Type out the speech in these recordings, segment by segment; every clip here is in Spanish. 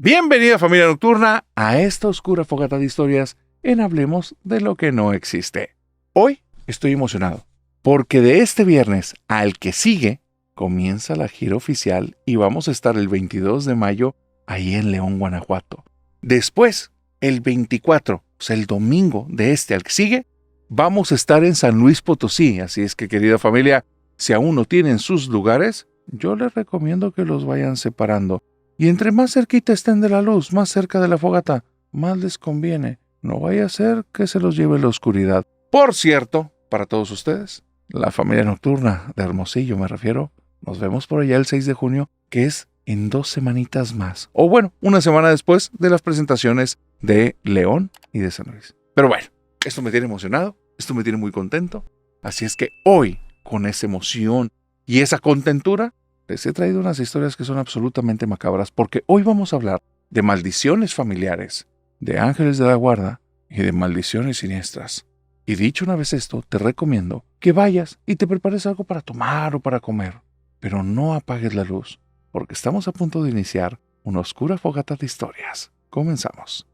Bienvenida familia nocturna a esta oscura fogata de historias en Hablemos de lo que no existe. Hoy estoy emocionado porque de este viernes al que sigue comienza la gira oficial y vamos a estar el 22 de mayo ahí en León, Guanajuato. Después, el 24, o sea el domingo de este al que sigue, vamos a estar en San Luis Potosí. Así es que querida familia, si aún no tienen sus lugares, yo les recomiendo que los vayan separando. Y entre más cerquita estén de la luz, más cerca de la fogata, más les conviene. No vaya a ser que se los lleve la oscuridad. Por cierto, para todos ustedes, la familia nocturna de Hermosillo me refiero, nos vemos por allá el 6 de junio, que es en 2 semanitas más. O bueno, una semana después de las presentaciones de León y de San Luis. Pero bueno, esto me tiene emocionado, esto me tiene muy contento. Así es que hoy, con esa emoción y esa contentura, les he traído unas historias que son absolutamente macabras, porque hoy vamos a hablar de maldiciones familiares, de ángeles de la guarda y de maldiciones siniestras. Y dicho una vez esto, te recomiendo que vayas y te prepares algo para tomar o para comer, pero no apagues la luz, porque estamos a punto de iniciar una oscura fogata de historias. Comenzamos.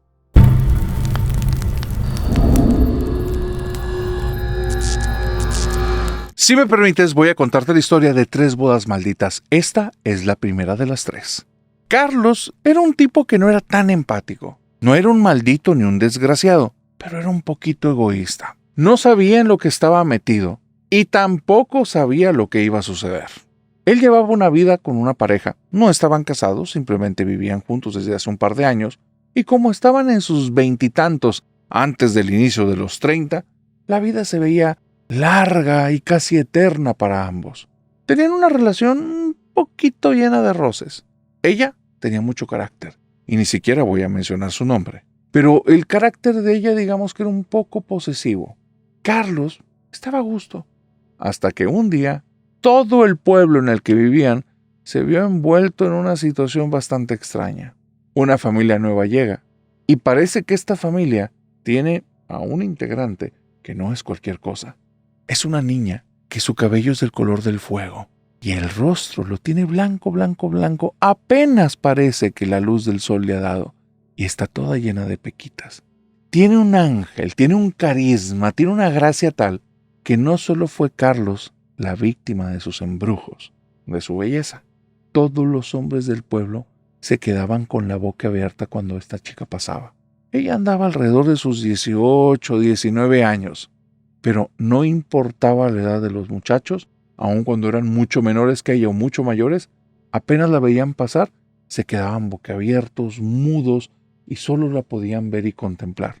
Si me permites, voy a contarte la historia de 3 bodas malditas. Esta es la primera de las 3. Carlos era un tipo que no era tan empático. No era un maldito ni un desgraciado, pero era un poquito egoísta. No sabía en lo que estaba metido y tampoco sabía lo que iba a suceder. Él llevaba una vida con una pareja. No estaban casados, simplemente vivían juntos desde hace un par de años. Y como estaban en sus 20 y tantos, antes del inicio de los 30, la vida se veía larga y casi eterna para ambos. Tenían una relación un poquito llena de roces. Ella tenía mucho carácter, y ni siquiera voy a mencionar su nombre. Pero el carácter de ella, digamos que era un poco posesivo. Carlos estaba a gusto, hasta que un día todo el pueblo en el que vivían se vio envuelto en una situación bastante extraña. Una familia nueva llega, y parece que esta familia tiene a un integrante que no es cualquier cosa. Es una niña que su cabello es del color del fuego y el rostro lo tiene blanco, blanco, blanco. Apenas parece que la luz del sol le ha dado y está toda llena de pequitas. Tiene un ángel, tiene un carisma, tiene una gracia tal que no solo fue Carlos la víctima de sus embrujos, de su belleza. Todos los hombres del pueblo se quedaban con la boca abierta cuando esta chica pasaba. Ella andaba alrededor de sus 18, 19 años. Pero no importaba la edad de los muchachos, aun cuando eran mucho menores que ella o mucho mayores, apenas la veían pasar, se quedaban boquiabiertos, mudos, y solo la podían ver y contemplar.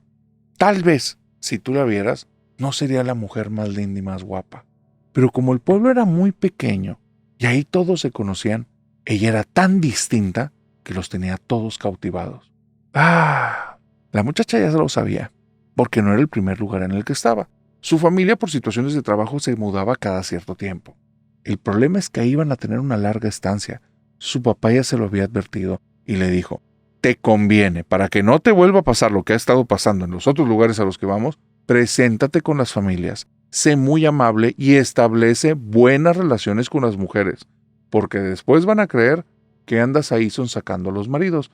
Tal vez, si tú la vieras, no sería la mujer más linda y más guapa. Pero como el pueblo era muy pequeño, y ahí todos se conocían, ella era tan distinta que los tenía todos cautivados. La muchacha ya se lo sabía, porque no era el primer lugar en el que estaba. Su familia, por situaciones de trabajo, se mudaba cada cierto tiempo. El problema es que iban a tener una larga estancia. Su papá ya se lo había advertido y le dijo: te conviene, para que no te vuelva a pasar lo que ha estado pasando en los otros lugares a los que vamos, preséntate con las familias, sé muy amable y establece buenas relaciones con las mujeres, porque después van a creer que andas ahí sonsacando a los maridos.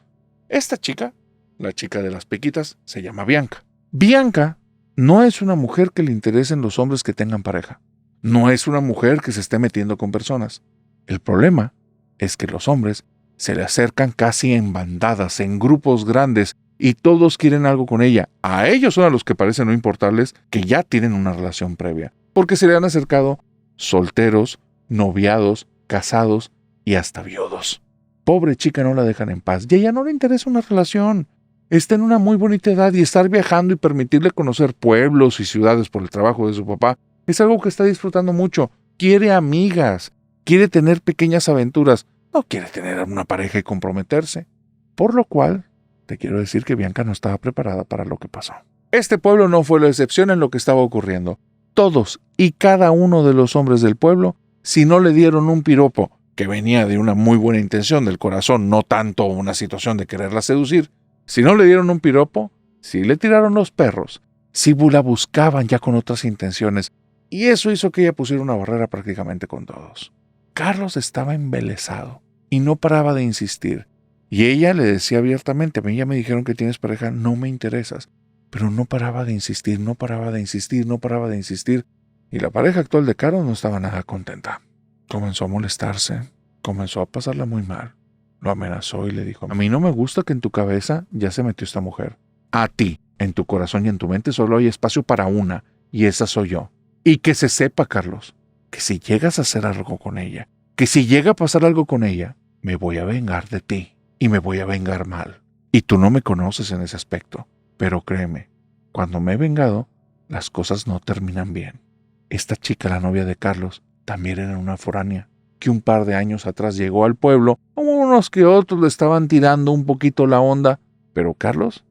Esta chica, la chica de las pequitas, se llama Bianca. Bianca no es una mujer que le interesen los hombres que tengan pareja. No es una mujer que se esté metiendo con personas. El problema es que los hombres se le acercan casi en bandadas, en grupos grandes, y todos quieren algo con ella. A ellos son a los que parece no importarles que ya tienen una relación previa, porque se le han acercado solteros, noviados, casados y hasta viudos. Pobre chica, no la dejan en paz, y a ella no le interesa una relación. Está en una muy bonita edad y estar viajando y permitirle conocer pueblos y ciudades por el trabajo de su papá es algo que está disfrutando mucho. Quiere amigas, quiere tener pequeñas aventuras, no quiere tener una pareja y comprometerse. Por lo cual, te quiero decir que Bianca no estaba preparada para lo que pasó. Este pueblo no fue la excepción en lo que estaba ocurriendo. Todos y cada uno de los hombres del pueblo, si no le dieron un piropo que venía de una muy buena intención del corazón, no tanto una situación de quererla seducir, si no le dieron un piropo, si le tiraron los perros, si la buscaban ya con otras intenciones, y eso hizo que ella pusiera una barrera prácticamente con todos. Carlos estaba embelesado y no paraba de insistir, Y ella le decía abiertamente, a mí ya me dijeron que tienes pareja, no me interesas. Pero no paraba de insistir, no paraba de insistir, no paraba de insistir. Y la pareja actual de Carlos no estaba nada contenta. Comenzó a molestarse, comenzó a pasarla muy mal. Lo amenazó y le dijo, a mí no me gusta que en tu cabeza ya se metió esta mujer. A ti, en tu corazón y en tu mente solo hay espacio para una, y esa soy yo. Y que se sepa, Carlos, que si llegas a hacer algo con ella, que si llega a pasar algo con ella, me voy a vengar de ti. Y me voy a vengar mal. Y tú no me conoces en ese aspecto. Pero créeme, cuando me he vengado, las cosas no terminan bien. Esta chica, la novia de Carlos, también era una foránea, que un par de años atrás llegó al pueblo, unos que otros le estaban tirando un poquito la onda, pero Carlos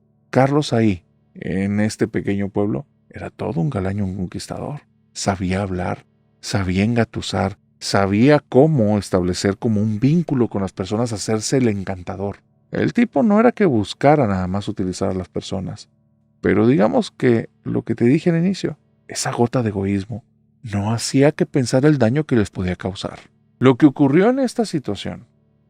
ahí, en este pequeño pueblo, era todo un galán y un conquistador. Sabía hablar, sabía engatusar, sabía cómo establecer como un vínculo con las personas, hacerse el encantador. El tipo no era que buscara nada más utilizar a las personas, pero digamos que lo que te dije al inicio, esa gota de egoísmo, no hacía que pensar el daño que les podía causar. Lo que ocurrió en esta situación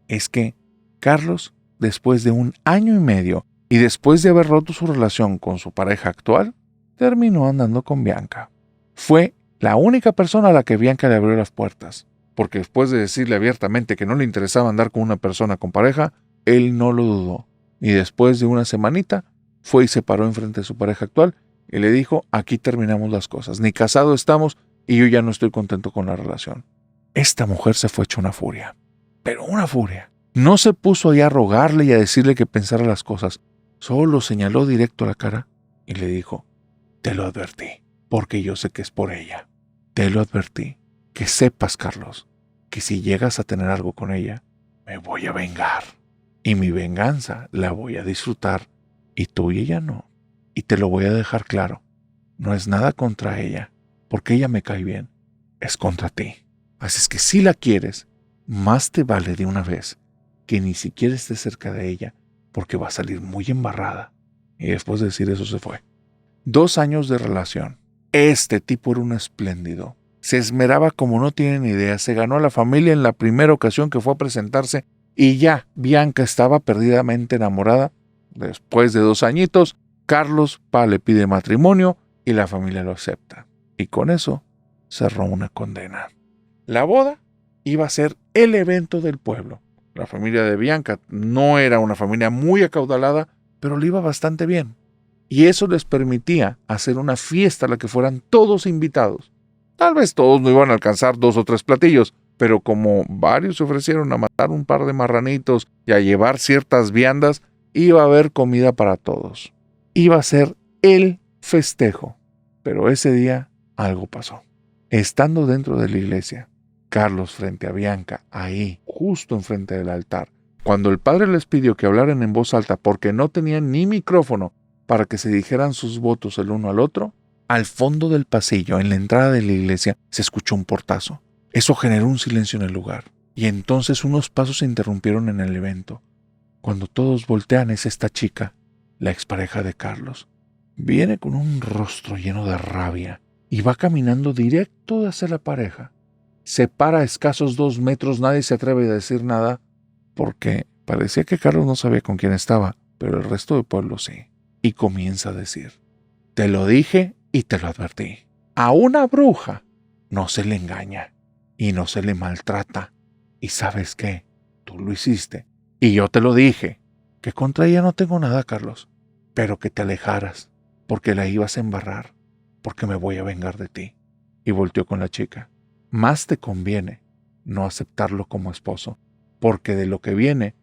es que Carlos, después de 1 año y medio y después de haber roto su relación con su pareja actual, terminó andando con Bianca. Fue la única persona a la que Bianca le abrió las puertas, porque después de decirle abiertamente que no le interesaba andar con una persona con pareja, él no lo dudó. Y después de una semanita, fue y se paró enfrente de su pareja actual y le dijo, aquí terminamos las cosas, ni casado estamos y yo ya no estoy contento con la relación. Esta mujer se fue hecha una furia, pero una furia. No se puso ahí a rogarle y a decirle que pensara las cosas, solo señaló directo a la cara y le dijo, te lo advertí, porque yo sé que es por ella. Te lo advertí, que sepas, Carlos, que si llegas a tener algo con ella, me voy a vengar. Y mi venganza la voy a disfrutar, y tú y ella no. Y te lo voy a dejar claro, no es nada contra ella, porque ella me cae bien, es contra ti. Así es que si la quieres, más te vale de una vez que ni siquiera estés cerca de ella, porque va a salir muy embarrada. Y después de decir eso se fue. 2 años de relación. Este tipo era un espléndido. Se esmeraba como no tienen idea. Se ganó a la familia en la primera ocasión que fue a presentarse y ya Bianca estaba perdidamente enamorada. Después de 2 añitos, Carlos le pide matrimonio y la familia lo acepta. Y con eso cerró una condena. La boda iba a ser el evento del pueblo. La familia de Bianca no era una familia muy acaudalada, pero le iba bastante bien. Y eso les permitía hacer una fiesta a la que fueran todos invitados. Tal vez todos no iban a alcanzar 2 o 3 platillos, pero como varios se ofrecieron a matar un par de marranitos y a llevar ciertas viandas, iba a haber comida para todos. Iba a ser el festejo. Pero ese día algo pasó. Estando dentro de la iglesia, Carlos frente a Bianca, ahí, justo enfrente del altar, cuando el padre les pidió que hablaran en voz alta porque no tenían ni micrófono para que se dijeran sus votos el uno al otro, al fondo del pasillo, en la entrada de la iglesia, se escuchó un portazo. Eso generó un silencio en el lugar, y entonces unos pasos se interrumpieron en el evento. Cuando todos voltean es esta chica, la expareja de Carlos. Viene con un rostro lleno de rabia y va caminando directo hacia la pareja. Se para a escasos 2 metros, nadie se atreve a decir nada, porque parecía que Carlos no sabía con quién estaba, pero el resto del pueblo sí. Y comienza a decir, te lo dije y te lo advertí. A una bruja no se le engaña y no se le maltrata. ¿Y sabes qué? Tú lo hiciste. Y yo te lo dije, que contra ella no tengo nada, Carlos, pero que te alejaras, porque la ibas a embarrar, porque me voy a vengar de ti. Y volteó con la chica. Más te conviene no aceptarlo como esposo, porque de lo que viene,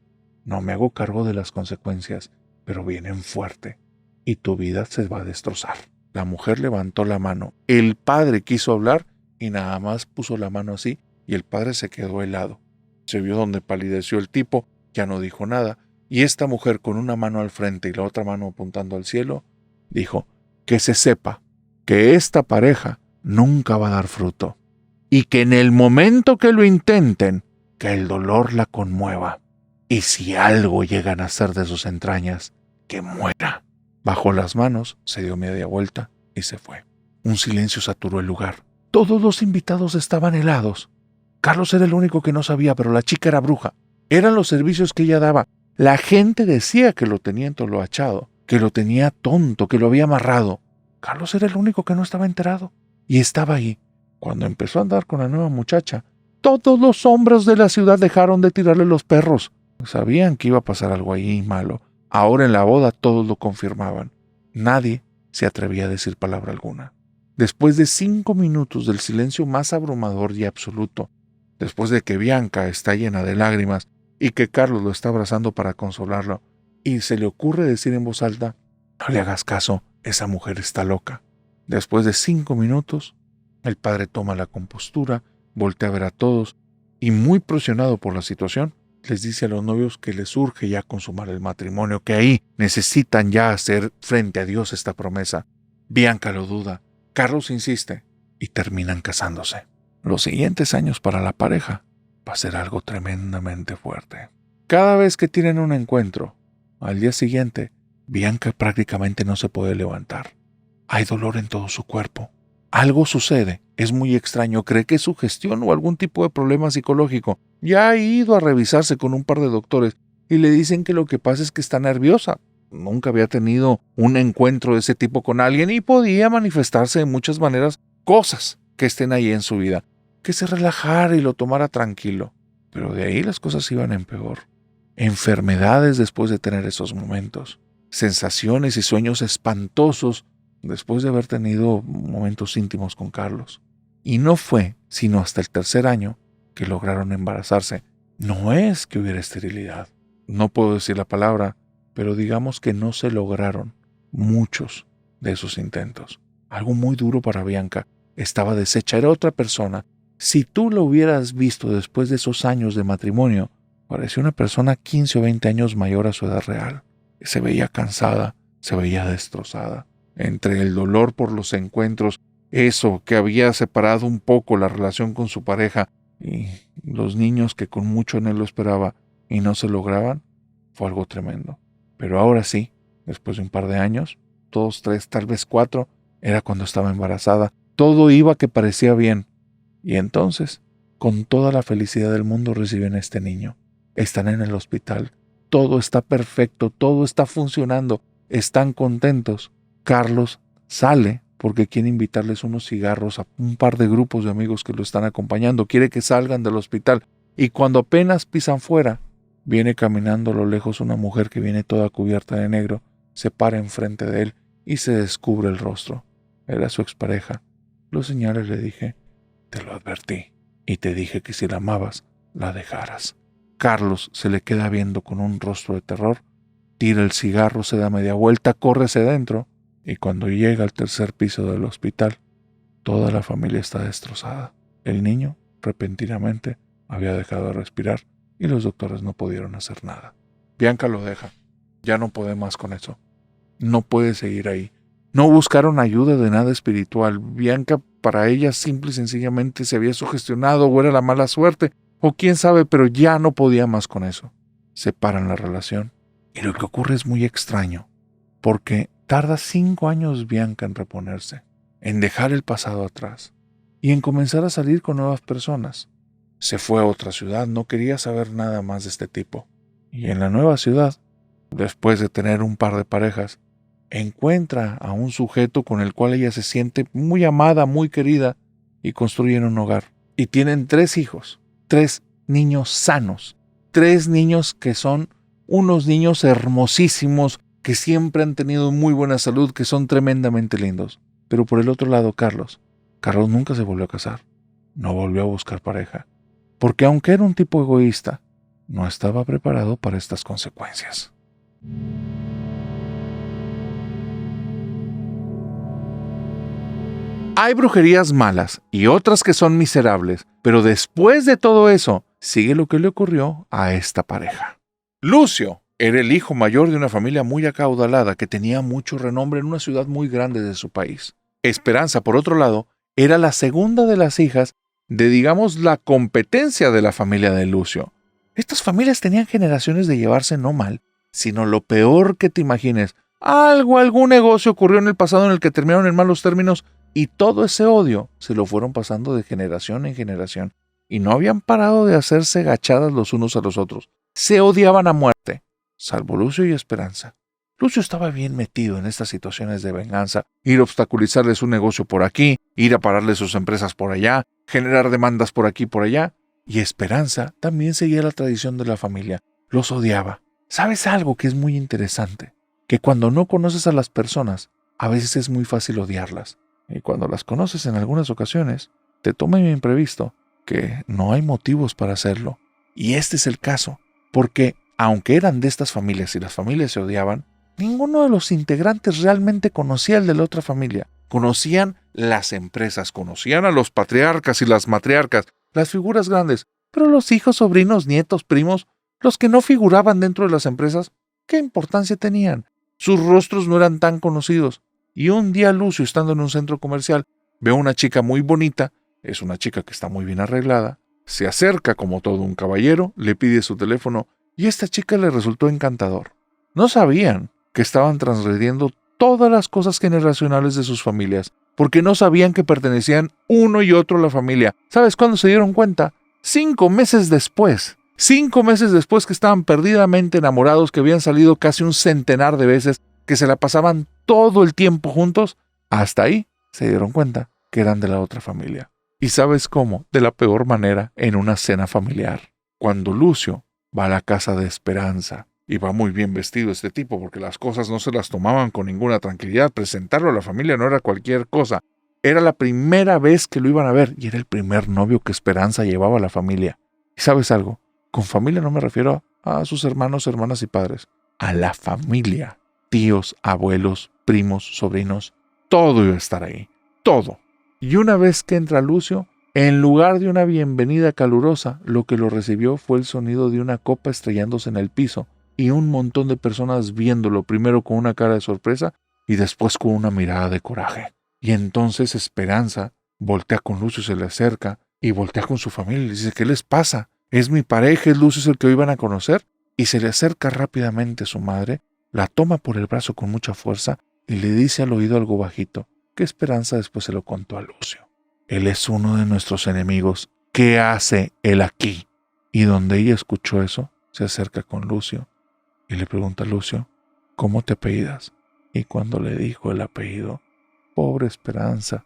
no me hago cargo de las consecuencias, pero vienen fuerte. Y tu vida se va a destrozar. La mujer levantó la mano. El padre quiso hablar y nada más puso la mano así y el padre se quedó helado. Se vio donde palideció el tipo, ya no dijo nada, y esta mujer con una mano al frente y la otra mano apuntando al cielo, dijo, que se sepa que esta pareja nunca va a dar fruto y que en el momento que lo intenten, que el dolor la conmueva y si algo llegan a hacer de sus entrañas, que muera. Bajó las manos, se dio media vuelta y se fue. Un silencio saturó el lugar. Todos los invitados estaban helados. Carlos era el único que no sabía, pero la chica era bruja. Eran los servicios que ella daba. La gente decía que lo tenía entoloachado, que lo tenía tonto, que lo había amarrado. Carlos era el único que no estaba enterado. Y estaba ahí. Cuando empezó a andar con la nueva muchacha, todos los hombres de la ciudad dejaron de tirarle los perros. Sabían que iba a pasar algo ahí malo. Ahora en la boda todos lo confirmaban. Nadie se atrevía a decir palabra alguna. Después de 5 minutos del silencio más abrumador y absoluto, después de que Bianca está llena de lágrimas y que Carlos lo está abrazando para consolarlo, y se le ocurre decir en voz alta: no le hagas caso, esa mujer está loca. Después de 5 minutos, el padre toma la compostura, voltea a ver a todos y, muy presionado por la situación, les dice a los novios que les urge ya consumar el matrimonio, que ahí necesitan ya hacer frente a Dios esta promesa. Bianca lo duda, Carlos insiste y terminan casándose. Los siguientes años para la pareja va a ser algo tremendamente fuerte. Cada vez que tienen un encuentro, al día siguiente, Bianca prácticamente no se puede levantar. Hay dolor en todo su cuerpo. Algo sucede, es muy extraño, cree que es sugestión o algún tipo de problema psicológico. Ya ha ido a revisarse con un par de doctores y le dicen que lo que pasa es que está nerviosa. Nunca había tenido un encuentro de ese tipo con alguien y podía manifestarse de muchas maneras cosas que estén ahí en su vida. Que se relajara y lo tomara tranquilo. Pero de ahí las cosas iban en peor. Enfermedades después de tener esos momentos. Sensaciones y sueños espantosos después de haber tenido momentos íntimos con Carlos. Y no fue sino hasta el 3er año que lograron embarazarse. No es que hubiera esterilidad. No puedo decir la palabra, pero digamos que no se lograron muchos de esos intentos. Algo muy duro para Bianca. Estaba deshecha, era otra persona. Si tú lo hubieras visto después de esos años de matrimonio, parecía una persona 15 o 20 años mayor a su edad real. Se veía cansada, se veía destrozada. Entre el dolor por los encuentros, eso que había separado un poco la relación con su pareja y los niños que con mucho anhelo esperaba y no se lograban, fue algo tremendo. Pero ahora sí, después de un par de años, 2, 3, tal vez 4, era cuando estaba embarazada. Todo iba que parecía bien. Y entonces, con toda la felicidad del mundo, reciben a este niño. Están en el hospital. Todo está perfecto, todo está funcionando. Están contentos. Carlos sale porque quiere invitarles unos cigarros a un par de grupos de amigos que lo están acompañando. Quiere que salgan del hospital. Y cuando apenas pisan fuera, viene caminando a lo lejos una mujer que viene toda cubierta de negro, se para enfrente de él y se descubre el rostro. Era su expareja. Los señales, le dije, te lo advertí y te dije que si la amabas, la dejaras. Carlos se le queda viendo con un rostro de terror, tira el cigarro, se da media vuelta, corre hacia adentro y cuando llega al 3er piso del hospital, toda la familia está destrozada. El niño, repentinamente, había dejado de respirar y los doctores no pudieron hacer nada. Bianca lo deja. Ya no puede más con eso. No puede seguir ahí. No buscaron ayuda de nada espiritual. Bianca, para ella, simple y sencillamente se había sugestionado o era la mala suerte, o quién sabe, pero ya no podía más con eso. Separan la relación. Y lo que ocurre es muy extraño, porque tarda 5 años Bianca en reponerse, en dejar el pasado atrás y en comenzar a salir con nuevas personas. Se fue a otra ciudad, no quería saber nada más de este tipo. Y en la nueva ciudad, después de tener un par de parejas, encuentra a un sujeto con el cual ella se siente muy amada, muy querida, y construyen un hogar. Y tienen 3 hijos, 3 niños sanos, 3 niños que son unos niños hermosísimos, que siempre han tenido muy buena salud, que son tremendamente lindos. Pero por el otro lado, Carlos nunca se volvió a casar, no volvió a buscar pareja, porque aunque era un tipo egoísta, no estaba preparado para estas consecuencias. Hay brujerías malas y otras que son miserables, pero después de todo eso, sigue lo que le ocurrió a esta pareja. Lucio era el hijo mayor de una familia muy acaudalada que tenía mucho renombre en una ciudad muy grande de su país. Esperanza, por otro lado, era la segunda de las hijas de, digamos, la competencia de la familia de Lucio. Estas familias tenían generaciones de llevarse no mal, sino lo peor que te imagines. Algún negocio ocurrió en el pasado en el que terminaron en malos términos y todo ese odio se lo fueron pasando de generación en generación y no habían parado de hacerse gachadas los unos a los otros. Se odiaban a muerte. salvo Lucio y Esperanza. Lucio estaba bien metido en estas situaciones de venganza, ir a obstaculizarle su negocio por aquí, ir a pararle sus empresas por allá, generar demandas por aquí y por allá. Y Esperanza también seguía la tradición de la familia. Los odiaba. ¿Sabes algo que es muy interesante? Que cuando no conoces a las personas, a veces es muy fácil odiarlas. Y cuando las conoces en algunas ocasiones, te toma de imprevisto que no hay motivos para hacerlo. Y este es el caso, porque aunque eran de estas familias y las familias se odiaban, ninguno de los integrantes realmente conocía al de la otra familia. Conocían las empresas, conocían a los patriarcas y las matriarcas, las figuras grandes, pero los hijos, sobrinos, nietos, primos, los que no figuraban dentro de las empresas, ¿qué importancia tenían? Sus rostros no eran tan conocidos. Y un día Lucio, estando en un centro comercial, ve a una chica muy bonita, es una chica que está muy bien arreglada, se acerca como todo un caballero, le pide su teléfono y esta chica le resultó encantador. No sabían que estaban transgrediendo todas las cosas generacionales de sus familias, porque no sabían que pertenecían uno y otro a la familia. ¿Sabes cuándo se dieron cuenta? 5 meses después. 5 meses después que estaban perdidamente enamorados, que habían salido casi un centenar de veces, que se la pasaban todo el tiempo juntos. Hasta ahí se dieron cuenta que eran de la otra familia. ¿Y sabes cómo? De la peor manera, en una cena familiar. Cuando Lucio va a la casa de Esperanza, y va muy bien vestido este tipo, porque las cosas no se las tomaban con ninguna tranquilidad. Presentarlo a la familia no era cualquier cosa. Era la primera vez que lo iban a ver, y era el primer novio que Esperanza llevaba a la familia. ¿Y sabes algo? Con familia no me refiero a sus hermanos, hermanas y padres. A la familia. Tíos, abuelos, primos, sobrinos. Todo iba a estar ahí. Todo. Y una vez que entra Lucio, en lugar de una bienvenida calurosa, lo que lo recibió fue el sonido de una copa estrellándose en el piso y un montón de personas viéndolo, primero con una cara de sorpresa y después con una mirada de coraje. Y entonces Esperanza voltea con Lucio, se le acerca y voltea con su familia y le dice: ¿qué les pasa? ¿Es mi pareja? ¿Es Lucio, es el que hoy van a conocer? Y se le acerca rápidamente su madre, la toma por el brazo con mucha fuerza y le dice al oído algo bajito, que Esperanza después se lo contó a Lucio. Él es uno de nuestros enemigos. ¿Qué hace él aquí? Y donde ella escuchó eso, se acerca con Lucio y le pregunta a Lucio: ¿cómo te apellidas? Y cuando le dijo el apellido, pobre Esperanza,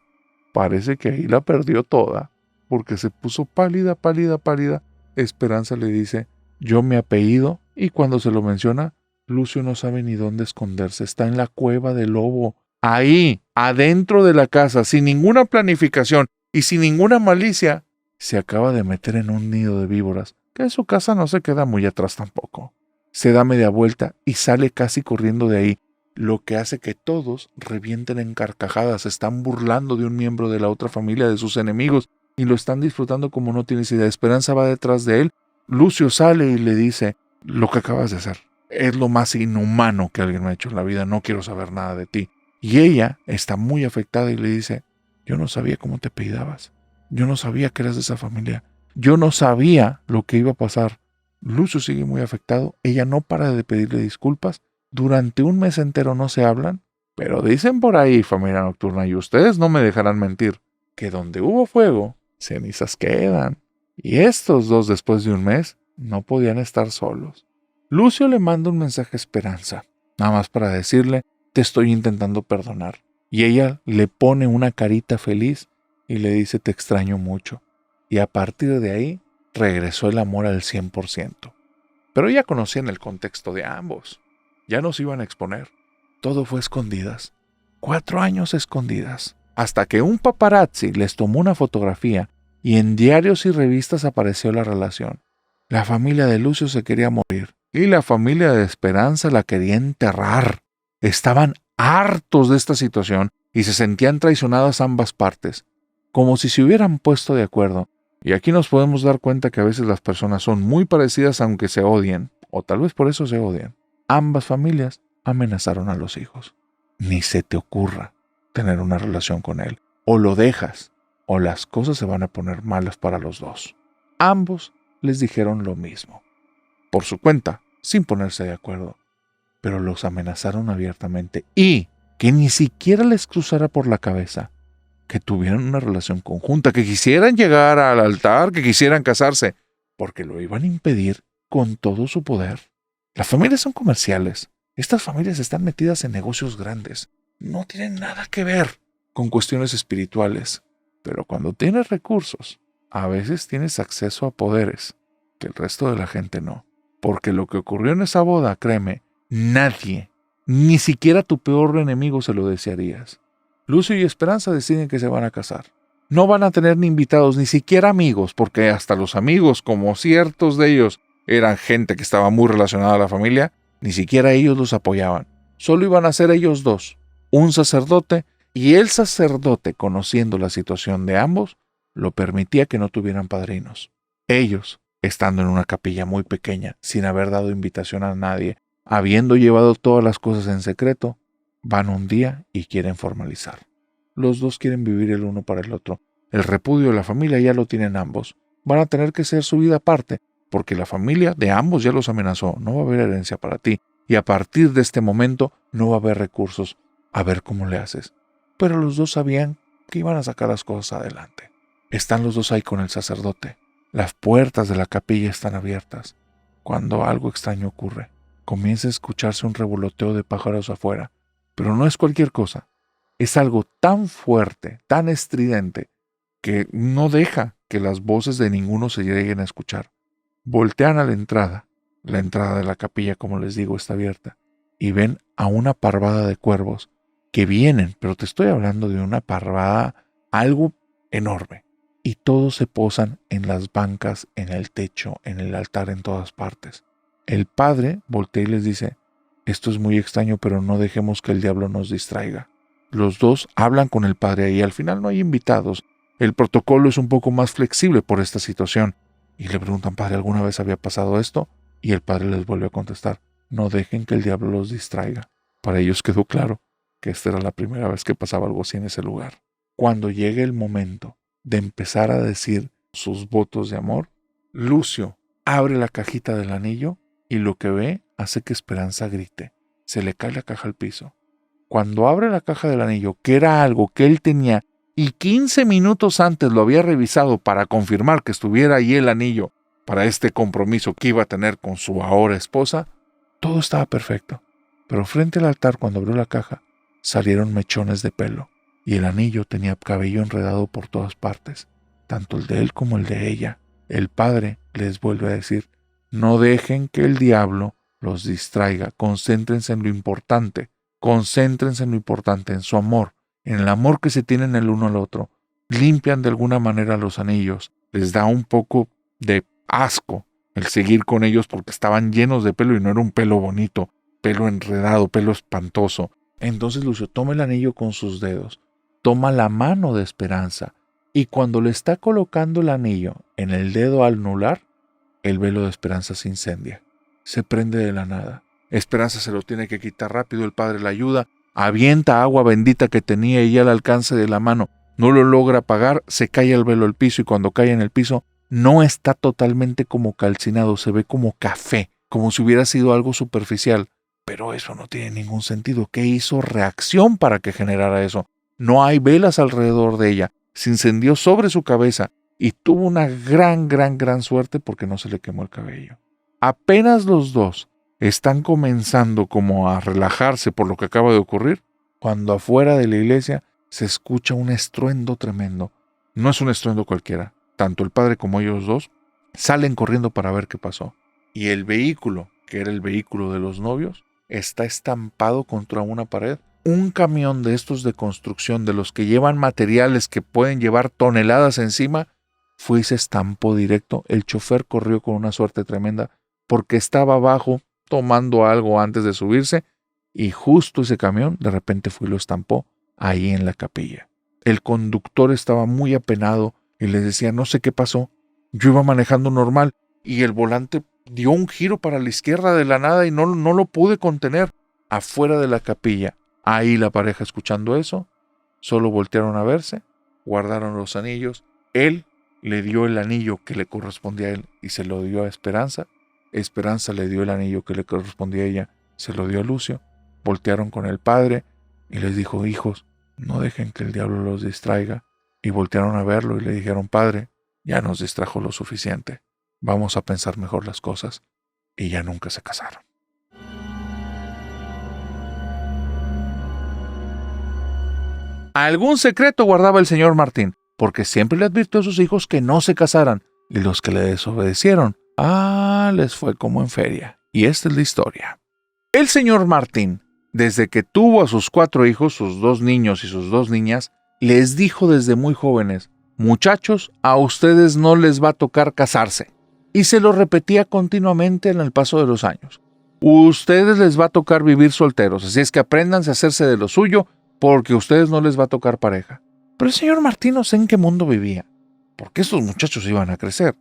parece que ahí la perdió toda, porque se puso pálida, pálida, pálida. Esperanza le dice: yo me apellido, y cuando se lo menciona, Lucio no sabe ni dónde esconderse. Está en la cueva del lobo. Ahí, adentro de la casa, sin ninguna planificación y sin ninguna malicia, se acaba de meter en un nido de víboras, que en su casa no se queda muy atrás tampoco. Se da media vuelta y sale casi corriendo de ahí, lo que hace que todos revienten en carcajadas. Se están burlando de un miembro de la otra familia, de sus enemigos, y lo están disfrutando como no tienes idea. Esperanza va detrás de él. Lucio sale y le dice: lo que acabas de hacer es lo más inhumano que alguien me ha hecho en la vida, no quiero saber nada de ti. Y ella está muy afectada y le dice: yo no sabía cómo te apellidabas, yo no sabía que eras de esa familia, yo no sabía lo que iba a pasar. Lucio sigue muy afectado, ella no para de pedirle disculpas, durante un mes entero no se hablan, pero dicen por ahí, familia nocturna, y ustedes no me dejarán mentir, que donde hubo fuego, cenizas quedan. Y estos dos, después de un mes, no podían estar solos. Lucio le manda un mensaje a Esperanza, nada más para decirle: te estoy intentando perdonar. Y ella le pone una carita feliz y le dice: te extraño mucho. Y a partir de ahí, regresó el amor al 100%. Pero ya conocían el contexto de ambos. Ya no se iban a exponer. Todo fue escondidas. 4 años escondidas. Hasta que un paparazzi les tomó una fotografía y en diarios y revistas apareció la relación. La familia de Lucio se quería morir y la familia de Esperanza la quería enterrar. Estaban hartos de esta situación y se sentían traicionadas ambas partes, como si se hubieran puesto de acuerdo. Y aquí nos podemos dar cuenta que a veces las personas son muy parecidas aunque se odien, o tal vez por eso se odian. Ambas familias amenazaron a los hijos. Ni se te ocurra tener una relación con él. O lo dejas, o las cosas se van a poner malas para los dos. Ambos les dijeron lo mismo, por su cuenta, sin ponerse de acuerdo, pero los amenazaron abiertamente y que ni siquiera les cruzara por la cabeza que tuvieran una relación conjunta, que quisieran llegar al altar, que quisieran casarse, porque lo iban a impedir con todo su poder. Las familias son comerciales. Estas familias están metidas en negocios grandes. No tienen nada que ver con cuestiones espirituales. Pero cuando tienes recursos, a veces tienes acceso a poderes que el resto de la gente no. Porque lo que ocurrió en esa boda, créeme, nadie, ni siquiera tu peor enemigo se lo desearías. Lucio y Esperanza deciden que se van a casar. No van a tener ni invitados, ni siquiera amigos, porque hasta los amigos, como ciertos de ellos eran gente que estaba muy relacionada a la familia, ni siquiera ellos los apoyaban. Solo iban a ser ellos dos, un sacerdote, y el sacerdote, conociendo la situación de ambos, lo permitía que no tuvieran padrinos. Ellos, estando en una capilla muy pequeña, sin haber dado invitación a nadie, habiendo llevado todas las cosas en secreto, van un día y quieren formalizar. Los dos quieren vivir el uno para el otro. El repudio de la familia ya lo tienen ambos. Van a tener que hacer su vida aparte, porque la familia de ambos ya los amenazó. No va a haber herencia para ti, y a partir de este momento no va a haber recursos. A ver cómo le haces. Pero los dos sabían que iban a sacar las cosas adelante. Están los dos ahí con el sacerdote. Las puertas de la capilla están abiertas. Cuando algo extraño ocurre, comienza a escucharse un revoloteo de pájaros afuera. Pero no es cualquier cosa. Es algo tan fuerte, tan estridente, que no deja que las voces de ninguno se lleguen a escuchar. Voltean a la entrada de la capilla, como les digo, está abierta, y ven a una parvada de cuervos que vienen, pero te estoy hablando de una parvada, algo enorme, y todos se posan en las bancas, en el techo, en el altar, en todas partes. El padre voltea y les dice: esto es muy extraño, pero no dejemos que el diablo nos distraiga. Los dos hablan con el padre y al final no hay invitados. El protocolo es un poco más flexible por esta situación. Y le preguntan: padre, ¿alguna vez había pasado esto? Y el padre les vuelve a contestar: no dejen que el diablo los distraiga. Para ellos quedó claro que esta era la primera vez que pasaba algo así en ese lugar. Cuando llegue el momento de empezar a decir sus votos de amor, Lucio abre la cajita del anillo y lo que ve hace que Esperanza grite. Se le cae la caja al piso. Cuando abre la caja del anillo, que era algo que él tenía y 15 minutos antes lo había revisado para confirmar que estuviera ahí el anillo para este compromiso que iba a tener con su ahora esposa, todo estaba perfecto. Pero frente al altar, cuando abrió la caja, salieron mechones de pelo y el anillo tenía cabello enredado por todas partes, tanto el de él como el de ella. El padre les vuelve a decir: no dejen que el diablo los distraiga, concéntrense en lo importante, en su amor, en el amor que se tienen el uno al otro. Limpian de alguna manera los anillos, les da un poco de asco el seguir con ellos porque estaban llenos de pelo y no era un pelo bonito, pelo enredado, pelo espantoso. Entonces Lucio toma el anillo con sus dedos, toma la mano de Esperanza y cuando le está colocando el anillo en el dedo anular, el velo de Esperanza se incendia, se prende de la nada. Esperanza se lo tiene que quitar rápido, el padre la ayuda, avienta agua bendita que tenía ella al alcance de la mano, no lo logra apagar, se cae el velo al piso y cuando cae en el piso no está totalmente como calcinado, se ve como café, como si hubiera sido algo superficial. Pero eso no tiene ningún sentido. ¿Qué hizo reacción para que generara eso? No hay velas alrededor de ella, se incendió sobre su cabeza y tuvo una gran suerte porque no se le quemó el cabello. Apenas los dos están comenzando como a relajarse por lo que acaba de ocurrir, cuando afuera de la iglesia se escucha un estruendo tremendo. No es un estruendo cualquiera. Tanto el padre como ellos dos salen corriendo para ver qué pasó. Y el vehículo, que era el vehículo de los novios, está estampado contra una pared. Un camión de estos de construcción, de los que llevan materiales que pueden llevar toneladas encima, fue y se estampó directo. El chofer corrió con una suerte tremenda porque estaba abajo tomando algo antes de subirse y justo ese camión de repente fue y lo estampó ahí en la capilla. El conductor estaba muy apenado y les decía: no sé qué pasó, yo iba manejando normal y el volante dio un giro para la izquierda de la nada y no lo pude contener. Afuera de la capilla, ahí la pareja escuchando eso, solo voltearon a verse, guardaron los anillos. Él le dio el anillo que le correspondía a él y se lo dio a Esperanza. Esperanza le dio el anillo que le correspondía a ella, se lo dio a Lucio. Voltearon con el padre y les dijo: hijos, no dejen que el diablo los distraiga. Y voltearon a verlo y le dijeron: padre, ya nos distrajo lo suficiente, vamos a pensar mejor las cosas. Y ya nunca se casaron. Algún secreto guardaba el señor Martín, porque siempre le advirtió a sus hijos que no se casaran, y los que le desobedecieron, les fue como en feria. Y esta es la historia. El señor Martín, desde que tuvo a sus 4 hijos, sus 2 niños y sus 2 niñas, les dijo desde muy jóvenes: muchachos, a ustedes no les va a tocar casarse. Y se lo repetía continuamente en el paso de los años. Ustedes les va a tocar vivir solteros, así es que apréndanse a hacerse de lo suyo, porque a ustedes no les va a tocar pareja. Pero el señor Martín no sé en qué mundo vivía, porque estos muchachos iban a crecer.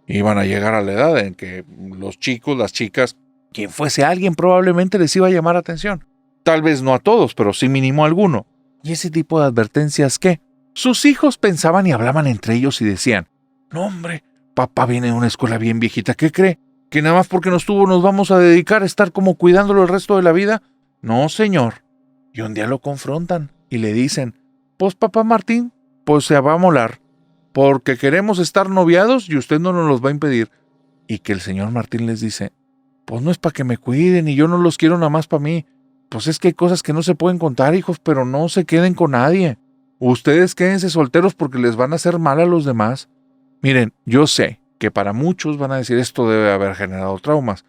Iban a llegar a la edad en que los chicos, las chicas, quien fuese alguien probablemente les iba a llamar atención. Tal vez no a todos, pero sí mínimo a alguno. ¿Y ese tipo de advertencias qué? Sus hijos pensaban y hablaban entre ellos y decían: no hombre, papá viene de una escuela bien viejita, ¿qué cree? ¿Que nada más porque nos tuvo nos vamos a dedicar a estar como cuidándolo el resto de la vida? No, señor. Y un día lo confrontan y le dicen: pues papá Martín, pues se va a molar, porque queremos estar noviados y usted no nos los va a impedir. Y que el señor Martín les dice: pues no es para que me cuiden y yo no los quiero nada más para mí. Pues es que hay cosas que no se pueden contar, hijos, pero no se queden con nadie. Ustedes quédense solteros porque les van a hacer mal a los demás. Miren, yo sé que para muchos van a decir esto debe haber generado traumas,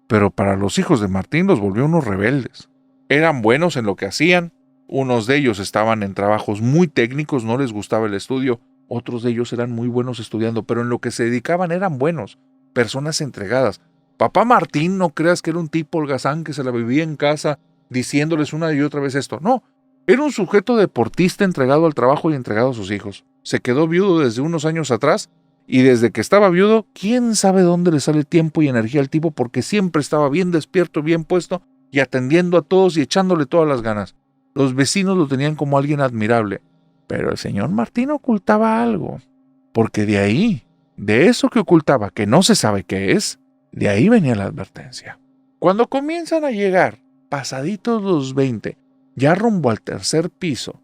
pero para los hijos de Martín los volvió unos rebeldes. Eran buenos en lo que hacían, unos de ellos estaban en trabajos muy técnicos, no les gustaba el estudio, otros de ellos eran muy buenos estudiando, pero en lo que se dedicaban eran buenos, personas entregadas. Papá Martín, no creas que era un tipo holgazán que se la vivía en casa diciéndoles una y otra vez esto, no. Era un sujeto deportista entregado al trabajo y entregado a sus hijos. Se quedó viudo desde unos años atrás y desde que estaba viudo, quién sabe dónde le sale tiempo y energía al tipo porque siempre estaba bien despierto, bien puesto y atendiendo a todos y echándole todas las ganas. Los vecinos lo tenían como alguien admirable, pero el señor Martín ocultaba algo, porque de eso que ocultaba, que no se sabe qué es, de ahí venía la advertencia. Cuando comienzan a llegar, pasaditos los 20, ya rumbo al 3er piso,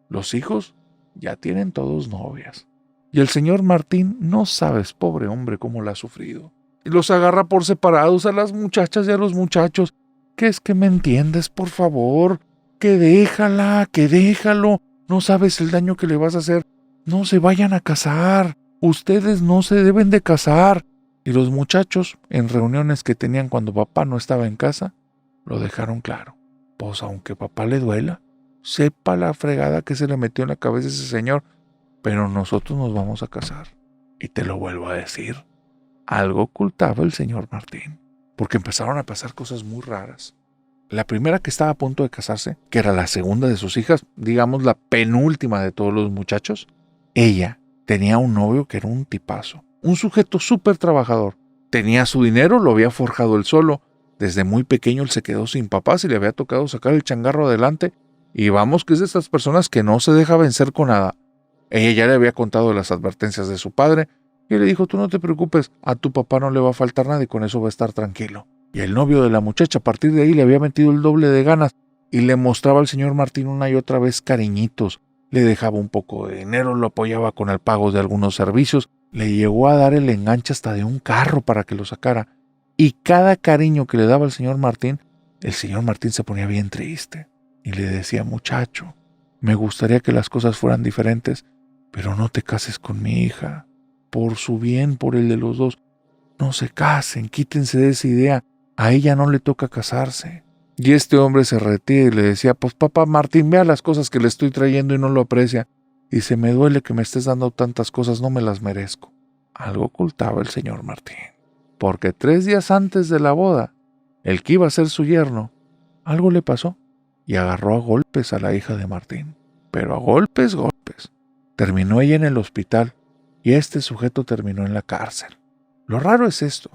los hijos ya tienen todos novias. Y el señor Martín, no sabes, pobre hombre, cómo la ha sufrido. Y los agarra por separados a las muchachas y a los muchachos. ¿Qué es que me entiendes, por favor? Que déjalo. No sabes el daño que le vas a hacer. No se vayan a casar. Ustedes no se deben de casar. Y los muchachos, en reuniones que tenían cuando papá no estaba en casa, lo dejaron claro. Pues aunque papá le duela, sepa la fregada que se le metió en la cabeza a ese señor, pero nosotros nos vamos a casar. Y te lo vuelvo a decir, algo ocultaba el señor Martín, porque empezaron a pasar cosas muy raras. La primera que estaba a punto de casarse, que era la segunda de sus hijas, digamos la penúltima de todos los muchachos, ella tenía un novio que era un tipazo, un sujeto súper trabajador. Tenía su dinero, lo había forjado él solo. Desde muy pequeño él se quedó sin papás y le había tocado sacar el changarro adelante. Y vamos que es de estas personas que no se deja vencer con nada. Ella ya le había contado las advertencias de su padre y le dijo: tú no te preocupes, a tu papá no le va a faltar nada y con eso va a estar tranquilo. Y el novio de la muchacha a partir de ahí le había metido el doble de ganas y le mostraba al señor Martín una y otra vez cariñitos. Le dejaba un poco de dinero, lo apoyaba con el pago de algunos servicios, le llegó a dar el enganche hasta de un carro para que lo sacara. Y cada cariño que le daba el señor Martín se ponía bien triste y le decía: muchacho, me gustaría que las cosas fueran diferentes, pero no te cases con mi hija. Por su bien, por el de los dos, no se casen, quítense de esa idea. A ella no le toca casarse. Y este hombre se retira y le decía: pues papá Martín, vea las cosas que le estoy trayendo y no lo aprecia. Dice: me duele que me estés dando tantas cosas, no me las merezco. Algo ocultaba el señor Martín, porque 3 días antes de la boda, el que iba a ser su yerno, algo le pasó y agarró a golpes a la hija de Martín. Pero a golpes. Terminó ella en el hospital y este sujeto terminó en la cárcel. Lo raro es esto.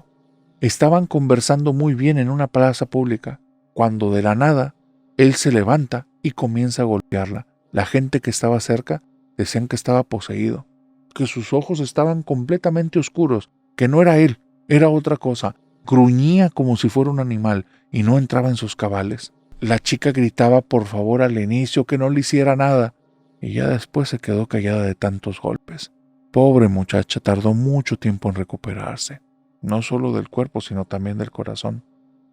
Estaban conversando muy bien en una plaza pública, cuando de la nada, él se levanta y comienza a golpearla. La gente que estaba cerca decían que estaba poseído, que sus ojos estaban completamente oscuros, que no era él, era otra cosa. Gruñía como si fuera un animal y no entraba en sus cabales. La chica gritaba por favor al inicio que no le hiciera nada y ya después se quedó callada de tantos golpes. Pobre muchacha, tardó mucho tiempo en recuperarse, no solo del cuerpo sino también del corazón.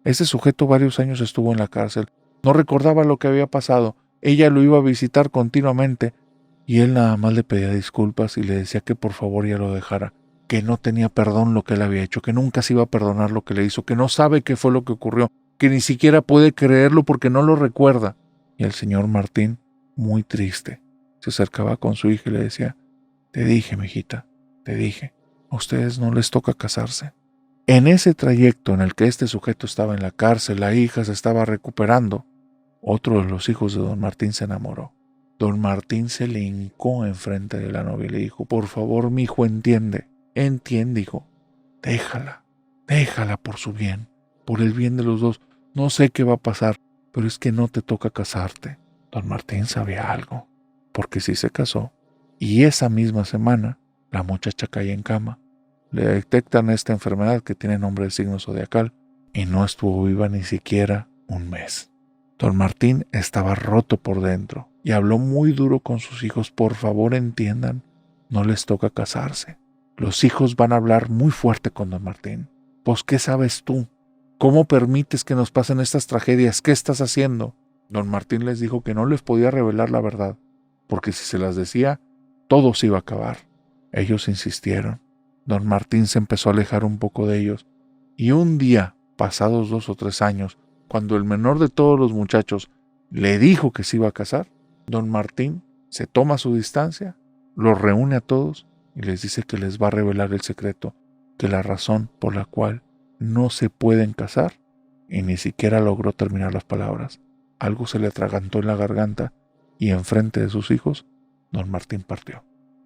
Ese sujeto varios años estuvo en la cárcel, no recordaba lo que había pasado, ella lo iba a visitar continuamente y él nada más le pedía disculpas y le decía que por favor ya lo dejara, que no tenía perdón lo que él había hecho, que nunca se iba a perdonar lo que le hizo, que no sabe qué fue lo que ocurrió, que ni siquiera puede creerlo porque no lo recuerda. Y el señor Martín, muy triste, se acercaba con su hija y le decía: te dije, mijita, te dije, a ustedes no les toca casarse. En ese trayecto en el que este sujeto estaba en la cárcel, la hija se estaba recuperando, otro de los hijos de don Martín se enamoró. Don Martín se le hincó enfrente de la novia y le dijo: por favor, mi hijo, entiende, hijo, déjala por su bien, por el bien de los dos. No sé qué va a pasar, pero es que no te toca casarte. Don Martín sabía algo, porque sí se casó, y esa misma semana la muchacha cae en cama. Le detectan esta enfermedad que tiene nombre de signo zodiacal y no estuvo viva ni siquiera un mes. Don Martín estaba roto por dentro y habló muy duro con sus hijos: por favor, entiendan, no les toca casarse. Los hijos van a hablar muy fuerte con don Martín. Pues, ¿qué sabes tú? ¿Cómo permites que nos pasen estas tragedias? ¿Qué estás haciendo? Don Martín les dijo que no les podía revelar la verdad, porque si se las decía, todo se iba a acabar. Ellos insistieron. Don Martín se empezó a alejar un poco de ellos, y un día, pasados 2 o 3 años, cuando el menor de todos los muchachos le dijo que se iba a casar, don Martín se toma su distancia, los reúne a todos y les dice que les va a revelar el secreto, que la razón por la cual no se pueden casar, y ni siquiera logró terminar las palabras. Algo se le atragantó en la garganta y enfrente de sus hijos, don Martín partió.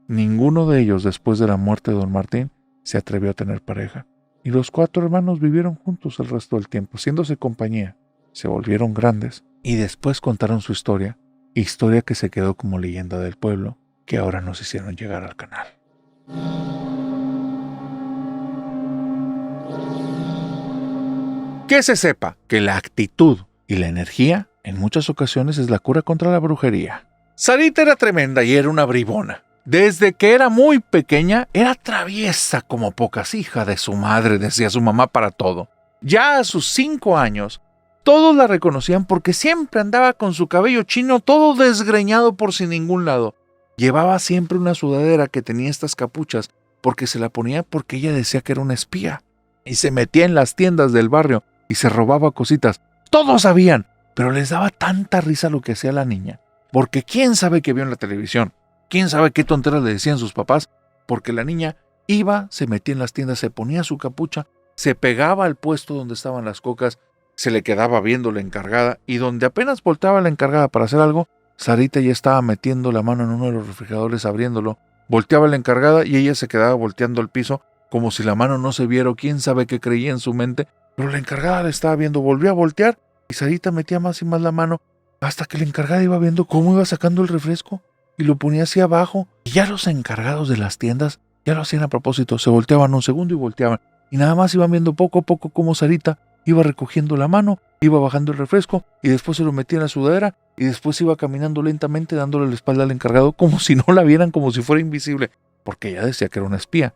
Ninguno de ellos, después de la muerte de don Martín, se atrevió a tener pareja, y los 4 hermanos vivieron juntos el resto del tiempo, haciéndose compañía. Se volvieron grandes y después contaron su historia que se quedó como leyenda del pueblo, que ahora nos hicieron llegar al canal. Que se sepa que la actitud y la energía en muchas ocasiones es la cura contra la brujería. Sarita era tremenda y era una bribona. Desde que era muy pequeña, era traviesa como pocas, hija de su madre, decía su mamá para todo. Ya a sus 5 años, todos la reconocían porque siempre andaba con su cabello chino todo desgreñado por sin ningún lado. Llevaba siempre una sudadera que tenía estas capuchas porque se la ponía porque ella decía que era una espía. Y se metía en las tiendas del barrio y se robaba cositas. Todos sabían, pero les daba tanta risa lo que hacía la niña. Porque quién sabe qué vio en la televisión. ¿Quién sabe qué tonteras le decían sus papás? Porque la niña iba, se metía en las tiendas, se ponía su capucha, se pegaba al puesto donde estaban las cocas, se le quedaba viendo la encargada, y donde apenas volteaba la encargada para hacer algo, Sarita ya estaba metiendo la mano en uno de los refrigeradores abriéndolo, volteaba la encargada y ella se quedaba volteando al piso como si la mano no se viera o quién sabe qué creía en su mente, pero la encargada la estaba viendo, volvió a voltear y Sarita metía más y más la mano hasta que la encargada iba viendo cómo iba sacando el refresco y lo ponía hacia abajo. Y ya los encargados de las tiendas ya lo hacían a propósito, se volteaban un segundo y volteaban. Y nada más iban viendo poco a poco cómo Sarita iba recogiendo la mano, iba bajando el refresco y después se lo metía en la sudadera y después iba caminando lentamente dándole la espalda al encargado como si no la vieran, como si fuera invisible, porque ella decía que era una espía.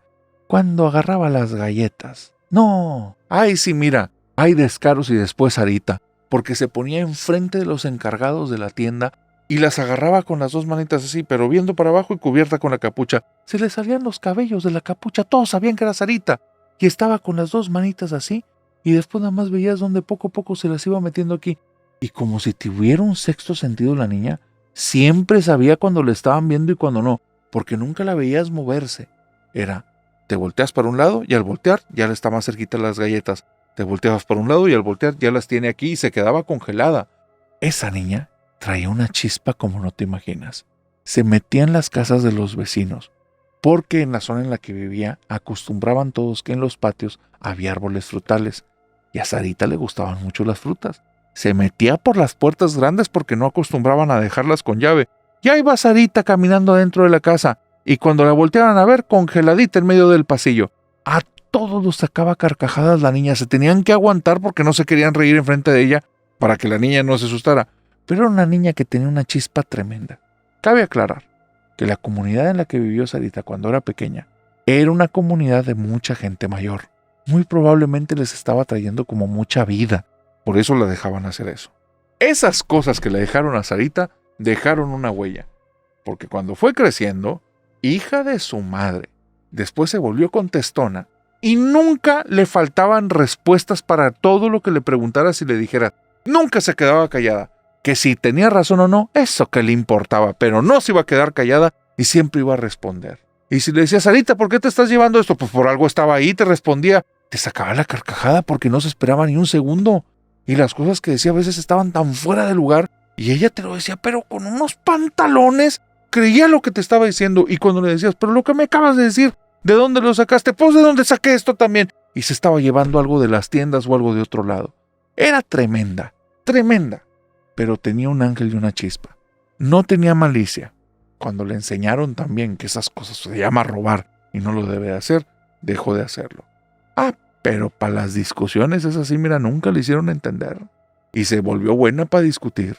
Cuando agarraba las galletas, no, ay sí, mira, hay descaros y después Sarita, porque se ponía enfrente de los encargados de la tienda y las agarraba con las 2 manitas así, pero viendo para abajo y cubierta con la capucha. Se le salían los cabellos de la capucha, todos sabían que era Sarita, y estaba con las 2 manitas así, y después nada más veías donde poco a poco se las iba metiendo aquí. Y como si tuviera un sexto sentido la niña, siempre sabía cuando le estaban viendo y cuando no, porque nunca la veías moverse. Era, te volteas para un lado y al voltear ya le está más cerquita las galletas. Te volteabas para un lado y al voltear ya las tiene aquí y se quedaba congelada. Esa niña traía una chispa como no te imaginas. Se metía en las casas de los vecinos, porque en la zona en la que vivía acostumbraban todos que en los patios había árboles frutales, y a Sarita le gustaban mucho las frutas. Se metía por las puertas grandes porque no acostumbraban a dejarlas con llave. Ya iba Sarita caminando dentro de la casa, y cuando la volteaban a ver, congeladita en medio del pasillo. A todos los sacaba carcajadas la niña, se tenían que aguantar porque no se querían reír enfrente de ella para que la niña no se asustara. Pero era una niña que tenía una chispa tremenda. Cabe aclarar que la comunidad en la que vivió Sarita cuando era pequeña era una comunidad de mucha gente mayor. Muy probablemente les estaba trayendo como mucha vida. Por eso la dejaban hacer eso. Esas cosas que le dejaron a Sarita dejaron una huella. Porque cuando fue creciendo, hija de su madre, después se volvió contestona y nunca le faltaban respuestas para todo lo que le preguntaras y le dijeras. Nunca se quedaba callada. Que si tenía razón o no, eso que le importaba, pero no se iba a quedar callada y siempre iba a responder. Y si le decías, Sarita, ¿por qué te estás llevando esto? Pues por algo estaba ahí, te respondía. Te sacaba la carcajada porque no se esperaba ni un segundo. Y las cosas que decía a veces estaban tan fuera de lugar y ella te lo decía, pero con unos pantalones. Creía lo que te estaba diciendo y cuando le decías, pero lo que me acabas de decir, ¿de dónde lo sacaste? Pues de dónde saqué esto también. Y se estaba llevando algo de las tiendas o algo de otro lado. Era tremenda, pero tenía un ángel y una chispa. No tenía malicia. Cuando le enseñaron también que esas cosas se llama robar y no lo debe hacer, dejó de hacerlo. Pero para las discusiones esas sí, mira, nunca le hicieron entender. Y se volvió buena para discutir,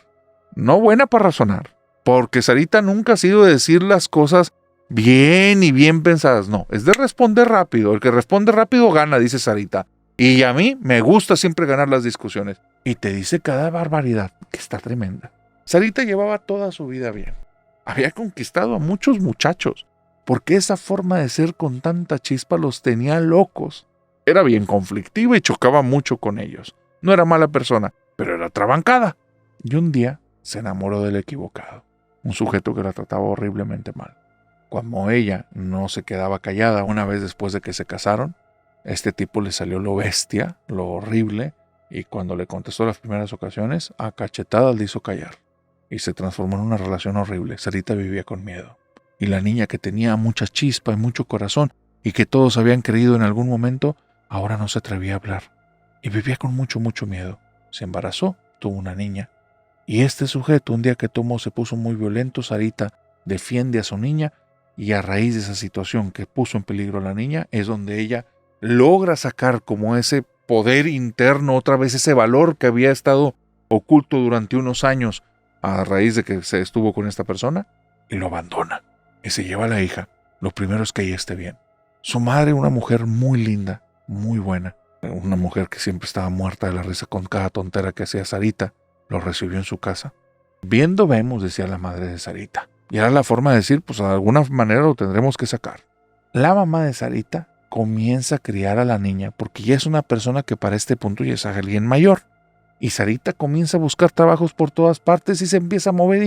no buena para razonar. Porque Sarita nunca ha sido de decir las cosas bien y bien pensadas. No, es de responder rápido. El que responde rápido gana, dice Sarita. Y a mí me gusta siempre ganar las discusiones. Y te dice cada barbaridad que está tremenda. Sarita llevaba toda su vida bien. Había conquistado a muchos muchachos. Porque esa forma de ser con tanta chispa los tenía locos. Era bien conflictiva y chocaba mucho con ellos. No era mala persona, pero era trabancada. Y un día se enamoró del equivocado. Un sujeto que la trataba horriblemente mal. Cuando ella no se quedaba callada una vez después de que se casaron, este tipo le salió lo bestia, lo horrible, y cuando le contestó las primeras ocasiones, a cachetadas le hizo callar. Y se transformó en una relación horrible. Sarita vivía con miedo. Y la niña que tenía mucha chispa y mucho corazón, y que todos habían creído en algún momento, ahora no se atrevía a hablar. Y vivía con mucho miedo. Se embarazó, tuvo una niña. Y este sujeto, un día que tomó, se puso muy violento. Sarita defiende a su niña y a raíz de esa situación que puso en peligro a la niña es donde ella logra sacar como ese poder interno, otra vez ese valor que había estado oculto durante unos años a raíz de que se estuvo con esta persona y lo abandona y se lleva a la hija. Lo primero es que ella esté bien. Su madre, una mujer muy linda, muy buena, una mujer que siempre estaba muerta de la risa con cada tontera que hacía Sarita, lo recibió en su casa. Viendo vemos, decía la madre de Sarita. Y era la forma de decir, pues de alguna manera lo tendremos que sacar. La mamá de Sarita comienza a criar a la niña porque ya es una persona que para este punto ya es alguien mayor. Y Sarita comienza a buscar trabajos por todas partes y se empieza a mover.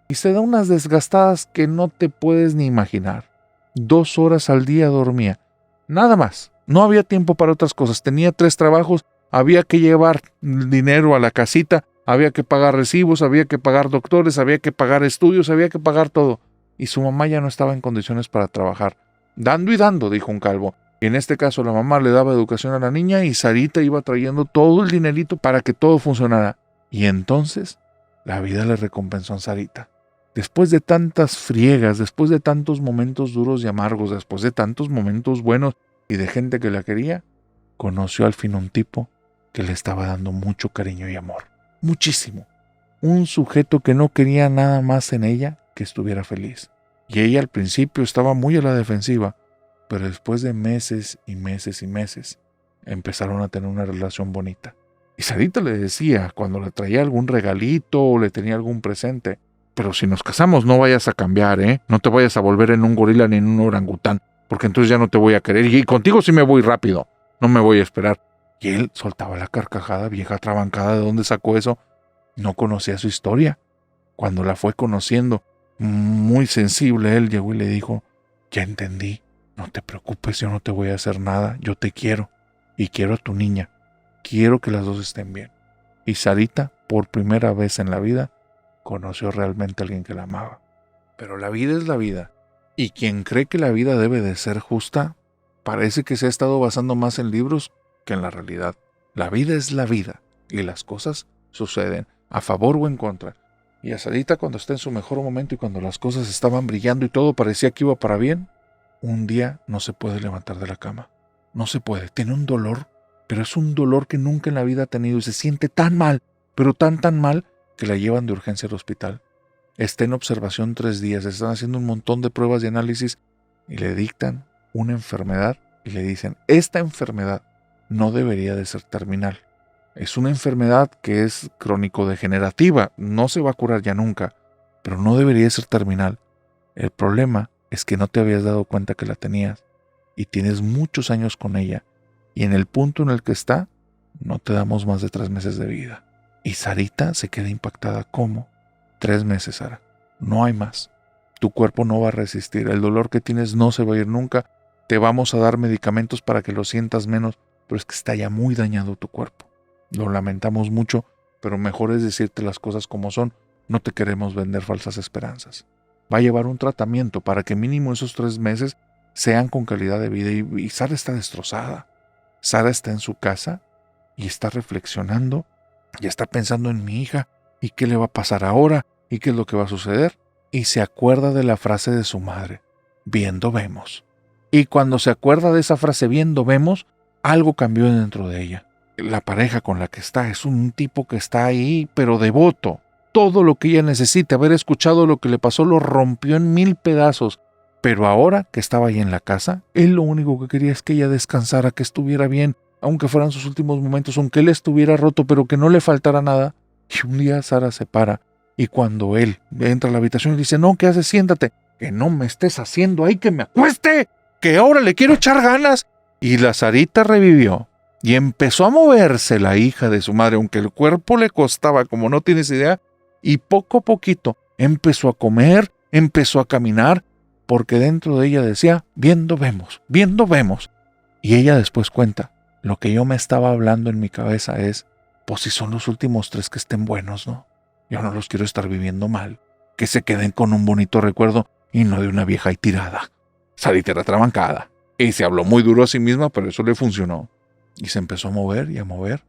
Y se da unas desgastadas que no te puedes ni imaginar. 2 horas al día dormía. Nada más. No había tiempo para otras cosas. Tenía 3 trabajos. Había que llevar dinero a la casita, había que pagar recibos, había que pagar doctores, había que pagar estudios, había que pagar todo. Y su mamá ya no estaba en condiciones para trabajar. Dando y dando, dijo un calvo. Y en este caso la mamá le daba educación a la niña y Sarita iba trayendo todo el dinerito para que todo funcionara. Y entonces la vida le recompensó a Sarita. Después de tantas friegas, después de tantos momentos duros y amargos, después de tantos momentos buenos y de gente que la quería, conoció al fin un tipo que le estaba dando mucho cariño y amor. Muchísimo. Un sujeto que no quería nada más en ella que estuviera feliz. Y ella al principio estaba muy a la defensiva, pero después de meses y meses, empezaron a tener una relación bonita. Y Sarita le decía, cuando le traía algún regalito o le tenía algún presente, pero si nos casamos no vayas a cambiar, no te vayas a volver en un gorila ni en un orangután, porque entonces ya no te voy a querer y contigo sí me voy rápido, no me voy a esperar. Y él soltaba la carcajada, vieja trabancada, ¿de dónde sacó eso? No conocía su historia. Cuando la fue conociendo, muy sensible, él llegó y le dijo, ya entendí, no te preocupes, yo no te voy a hacer nada, yo te quiero y quiero a tu niña, quiero que las dos estén bien. Y Sarita, por primera vez en la vida, conoció realmente a alguien que la amaba. Pero la vida es la vida, y quien cree que la vida debe de ser justa, parece que se ha estado basando más en libros que en la realidad. La vida es la vida, y las cosas suceden, a favor o en contra. Y a Sarita, cuando está en su mejor momento y cuando las cosas estaban brillando y todo parecía que iba para bien, un día no se puede levantar de la cama. No se puede, tiene un dolor, pero es un dolor que nunca en la vida ha tenido y se siente tan mal, pero tan mal, que la llevan de urgencia al hospital. Está en observación 3 días, están haciendo un montón de pruebas y análisis y le dictan una enfermedad y le dicen, esta enfermedad no debería de ser terminal, Es una enfermedad que es crónico-degenerativa, no se va a curar ya nunca, pero no debería ser terminal. El problema es que no te habías dado cuenta que la tenías y tienes muchos años con ella y en el punto en el que está, no te damos más de 3 meses de vida. Y Sarita se queda impactada. ¿Cómo? 3 meses, Sara. No hay más. Tu cuerpo no va a resistir. El dolor que tienes no se va a ir nunca. Te vamos a dar medicamentos para que lo sientas menos, pero es que está ya muy dañado tu cuerpo. Lo lamentamos mucho, pero mejor es decirte las cosas como son. No te queremos vender falsas esperanzas. Va a llevar un tratamiento para que mínimo esos 3 meses sean con calidad de vida. Y Sara está destrozada. Sara está en su casa y está reflexionando y está pensando en mi hija y qué le va a pasar ahora y qué es lo que va a suceder. Y se acuerda de la frase de su madre, viendo vemos. Y cuando se acuerda de esa frase, viendo vemos, algo cambió dentro de ella. La pareja con la que está es un tipo que está ahí, pero devoto. Todo lo que ella necesita, haber escuchado lo que le pasó, lo rompió en 1000 pedazos. Pero ahora que estaba ahí en la casa, él lo único que quería es que ella descansara, que estuviera bien, aunque fueran sus últimos momentos, aunque él estuviera roto, pero que no le faltara nada. Y un día Sara se para, y cuando él entra a la habitación y dice, no, ¿qué haces? Siéntate. Que no me estés haciendo ahí, que me acueste, que ahora le quiero echar ganas. Y la Sarita revivió y empezó a moverse la hija de su madre, aunque el cuerpo le costaba, como no tienes idea, y poco a poquito empezó a comer, empezó a caminar, porque dentro de ella decía, viendo vemos, viendo vemos. Y ella después cuenta, lo que yo me estaba hablando en mi cabeza es, pues si son los últimos 3 que estén buenos, ¿no? Yo no los quiero estar viviendo mal, que se queden con un bonito recuerdo y no de una vieja ahí tirada. Sarita era trabancada y se habló muy duro a sí misma, pero eso le funcionó. Y se empezó a mover y a mover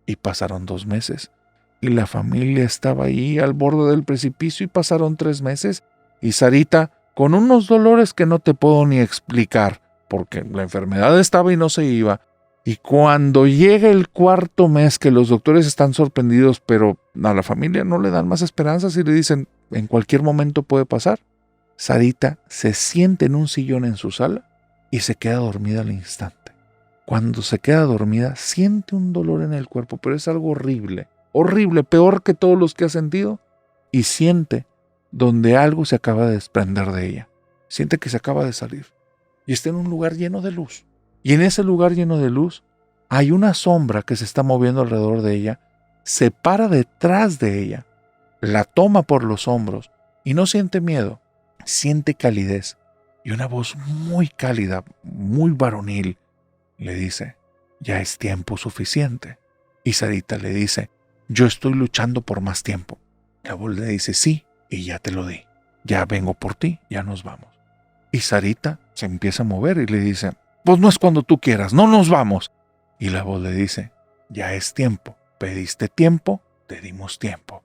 y pasaron 2 meses. Y la familia estaba ahí al borde del precipicio y pasaron 3 meses y Sarita con unos dolores que no te puedo ni explicar, porque la enfermedad estaba y no se iba. Y cuando llega el 4.º mes, que los doctores están sorprendidos, pero a la familia no le dan más esperanzas y le dicen, en cualquier momento puede pasar, Sarita se siente en un sillón en su sala y se queda dormida al instante. Cuando se queda dormida, siente un dolor en el cuerpo, pero es algo horrible, horrible, peor que todos los que ha sentido, y siente donde algo se acaba de desprender de ella. Siente que se acaba de salir y está en un lugar lleno de luz. Y en ese lugar lleno de luz hay una sombra que se está moviendo alrededor de ella, se para detrás de ella, la toma por los hombros y no siente miedo, siente calidez. Y una voz muy cálida, muy varonil, le dice, ya es tiempo suficiente. Y Sarita le dice, yo estoy luchando por más tiempo. La voz le dice, sí, y ya te lo di. Ya vengo por ti, ya nos vamos. Y Sarita se empieza a mover y le dice, pues no es cuando tú quieras, no nos vamos. Y la voz le dice, ya es tiempo, pediste tiempo, te dimos tiempo.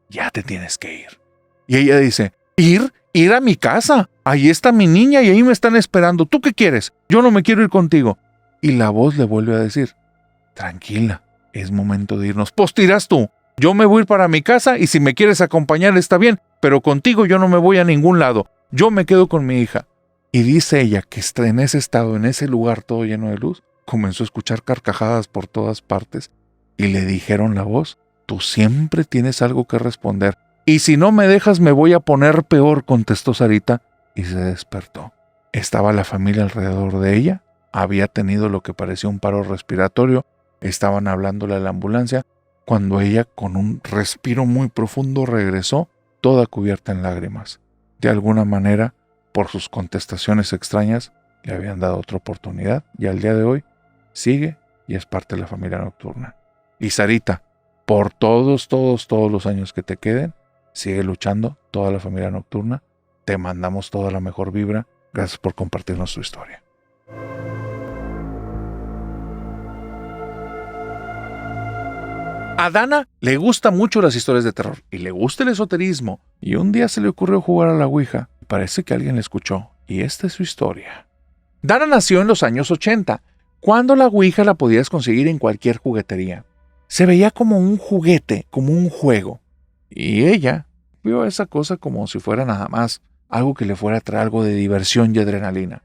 Ya te tienes que ir. Y ella dice, ir a mi casa. Ahí está mi niña y ahí me están esperando. ¿Tú qué quieres? Yo no me quiero ir contigo. Y la voz le vuelve a decir, tranquila, es momento de irnos. Pues tiras tú. Yo me voy a ir para mi casa y si me quieres acompañar está bien, pero contigo yo no me voy a ningún lado. Yo me quedo con mi hija. Y dice ella que está en ese estado, en ese lugar todo lleno de luz, comenzó a escuchar carcajadas por todas partes y le dijeron la voz, tú siempre tienes algo que responder. Y si no me dejas me voy a poner peor, contestó Sarita y se despertó. Estaba la familia alrededor de ella, había tenido lo que parecía un paro respiratorio, estaban hablándole a la ambulancia, cuando ella con un respiro muy profundo regresó, toda cubierta en lágrimas. De alguna manera, por sus contestaciones extrañas, le habían dado otra oportunidad y al día de hoy sigue y es parte de la familia nocturna. Y Sarita, por todos los años que te queden, sigue luchando toda la familia nocturna. Te mandamos toda la mejor vibra. Gracias por compartirnos tu historia. A Dana le gustan mucho las historias de terror y le gusta el esoterismo. Y un día se le ocurrió jugar a la Ouija. Parece que alguien le escuchó y esta es su historia. Dana nació en los años 80, cuando la Ouija la podías conseguir en cualquier juguetería. Se veía como un juguete, como un juego. Y ella vio esa cosa como si fuera nada más algo que le fuera a traer algo de diversión y adrenalina.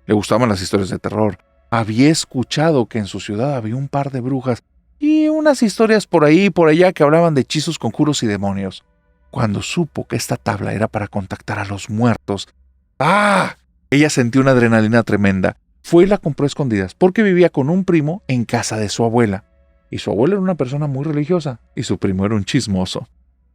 Le gustaban las historias de terror. Había escuchado que en su ciudad había un par de brujas y unas historias por ahí y por allá que hablaban de hechizos, conjuros y demonios. Cuando supo que esta tabla era para contactar a los muertos, ¡ah! Ella sintió una adrenalina tremenda. Fue y la compró a escondidas porque vivía con un primo en casa de su abuela. Y su abuela era una persona muy religiosa y su primo era un chismoso.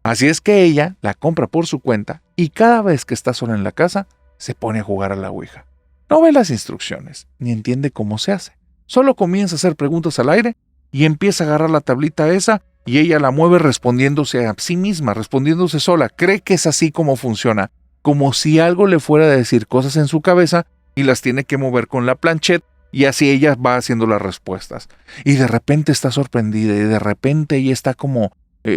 Así es que ella la compra por su cuenta y cada vez que está sola en la casa se pone a jugar a la ouija. No ve las instrucciones ni entiende cómo se hace. Solo comienza a hacer preguntas al aire y empieza a agarrar la tablita esa y ella la mueve respondiéndose a sí misma, respondiéndose sola. Cree que es así como funciona, como si algo le fuera a decir cosas en su cabeza y las tiene que mover con la planchette y así ella va haciendo las respuestas. Y de repente está sorprendida y de repente ella está como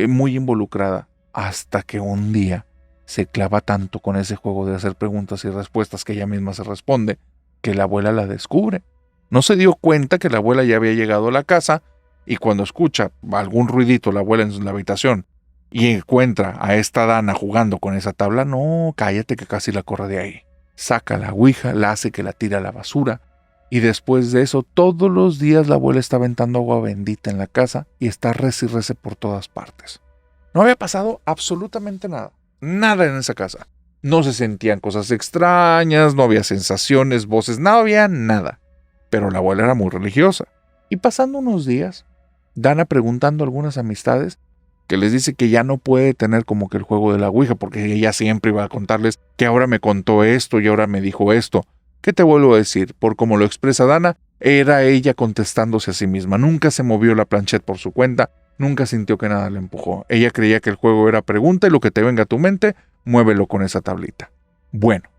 muy involucrada hasta que un día se clava tanto con ese juego de hacer preguntas y respuestas que ella misma se responde que la abuela la descubre. No se dio cuenta que la abuela ya había llegado a la casa y cuando escucha algún ruidito la abuela en la habitación y encuentra a esta Dana jugando con esa tabla, no, cállate que casi la corre de ahí. Saca la ouija, la hace que la tire a la basura y después de eso todos los días la abuela está aventando agua bendita en la casa y está rece y rece por todas partes. No había pasado absolutamente nada, nada en esa casa. No se sentían cosas extrañas, no había sensaciones, voces, no había nada. Pero la abuela era muy religiosa. Y pasando unos días, Dana preguntando a algunas amistades que les dice que ya no puede tener como que el juego de la ouija porque ella siempre iba a contarles que ahora me contó esto y ahora me dijo esto. ¿Qué te vuelvo a decir? Por como lo expresa Dana, era ella contestándose a sí misma. Nunca se movió la planchette por su cuenta, nunca sintió que nada le empujó. Ella creía que el juego era pregunta y lo que te venga a tu mente, muévelo con esa tablita. Bueno,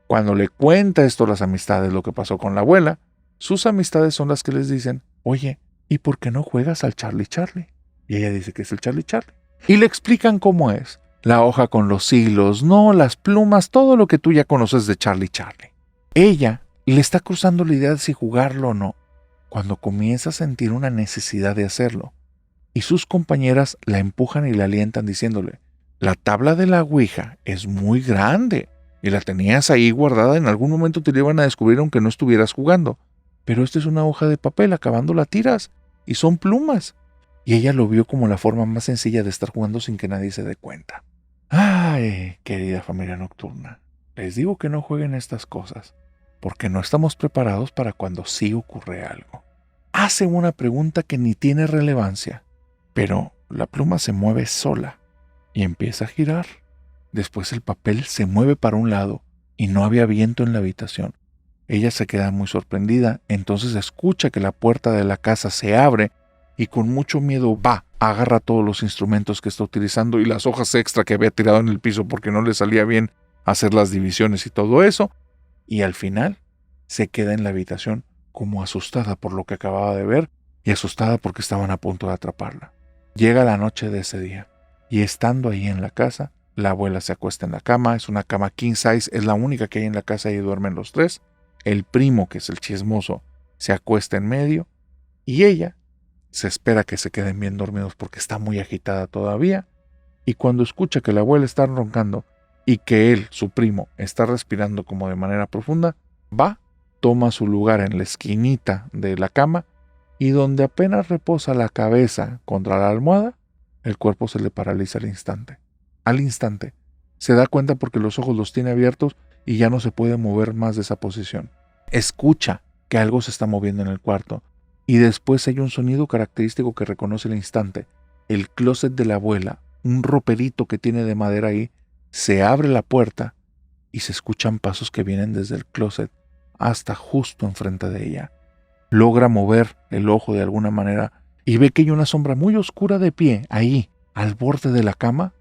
cuando le cuenta esto a las amistades lo que pasó con la abuela, sus amistades son las que les dicen, oye, ¿y por qué no juegas al Charlie Charlie? Y ella dice que es el Charlie Charlie. Y le explican cómo es. La hoja con los hilos, no, las plumas, todo lo que tú ya conoces de Charlie Charlie. Ella le está cruzando la idea de si jugarlo o no, cuando comienza a sentir una necesidad de hacerlo. Y sus compañeras la empujan y la alientan diciéndole, la tabla de la ouija es muy grande y la tenías ahí guardada, en algún momento te la iban a descubrir aunque no estuvieras jugando. Pero esta es una hoja de papel, acabando la tiras y son plumas. Y ella lo vio como la forma más sencilla de estar jugando sin que nadie se dé cuenta. Ay, querida familia nocturna, les digo que no jueguen estas cosas, porque no estamos preparados para cuando sí ocurre algo. Hace una pregunta que ni tiene relevancia, pero la pluma se mueve sola y empieza a girar. Después el papel se mueve para un lado y no había viento en la habitación. Ella se queda muy sorprendida, entonces escucha que la puerta de la casa se abre y con mucho miedo va, agarra todos los instrumentos que está utilizando y las hojas extra que había tirado en el piso porque no le salía bien hacer las divisiones y todo eso, y al final se queda en la habitación como asustada por lo que acababa de ver y asustada porque estaban a punto de atraparla. Llega la noche de ese día y estando ahí en la casa, la abuela se acuesta en la cama, es una cama king size, es la única que hay en la casa y duermen los tres. El primo, que es el chismoso, se acuesta en medio y ella se espera que se queden bien dormidos porque está muy agitada todavía, y cuando escucha que la abuela está roncando y que él, su primo, está respirando como de manera profunda, va, toma su lugar en la esquinita de la cama y donde apenas reposa la cabeza contra la almohada, el cuerpo se le paraliza al instante. Al instante. Se da cuenta porque los ojos los tiene abiertos y ya no se puede mover más de esa posición. Escucha que algo se está moviendo en el cuarto y después hay un sonido característico que reconoce al instante. El closet de la abuela, un roperito que tiene de madera ahí, se abre la puerta y se escuchan pasos que vienen desde el closet hasta justo enfrente de ella. Logra mover el ojo de alguna manera y ve que hay una sombra muy oscura de pie ahí, al borde de la cama,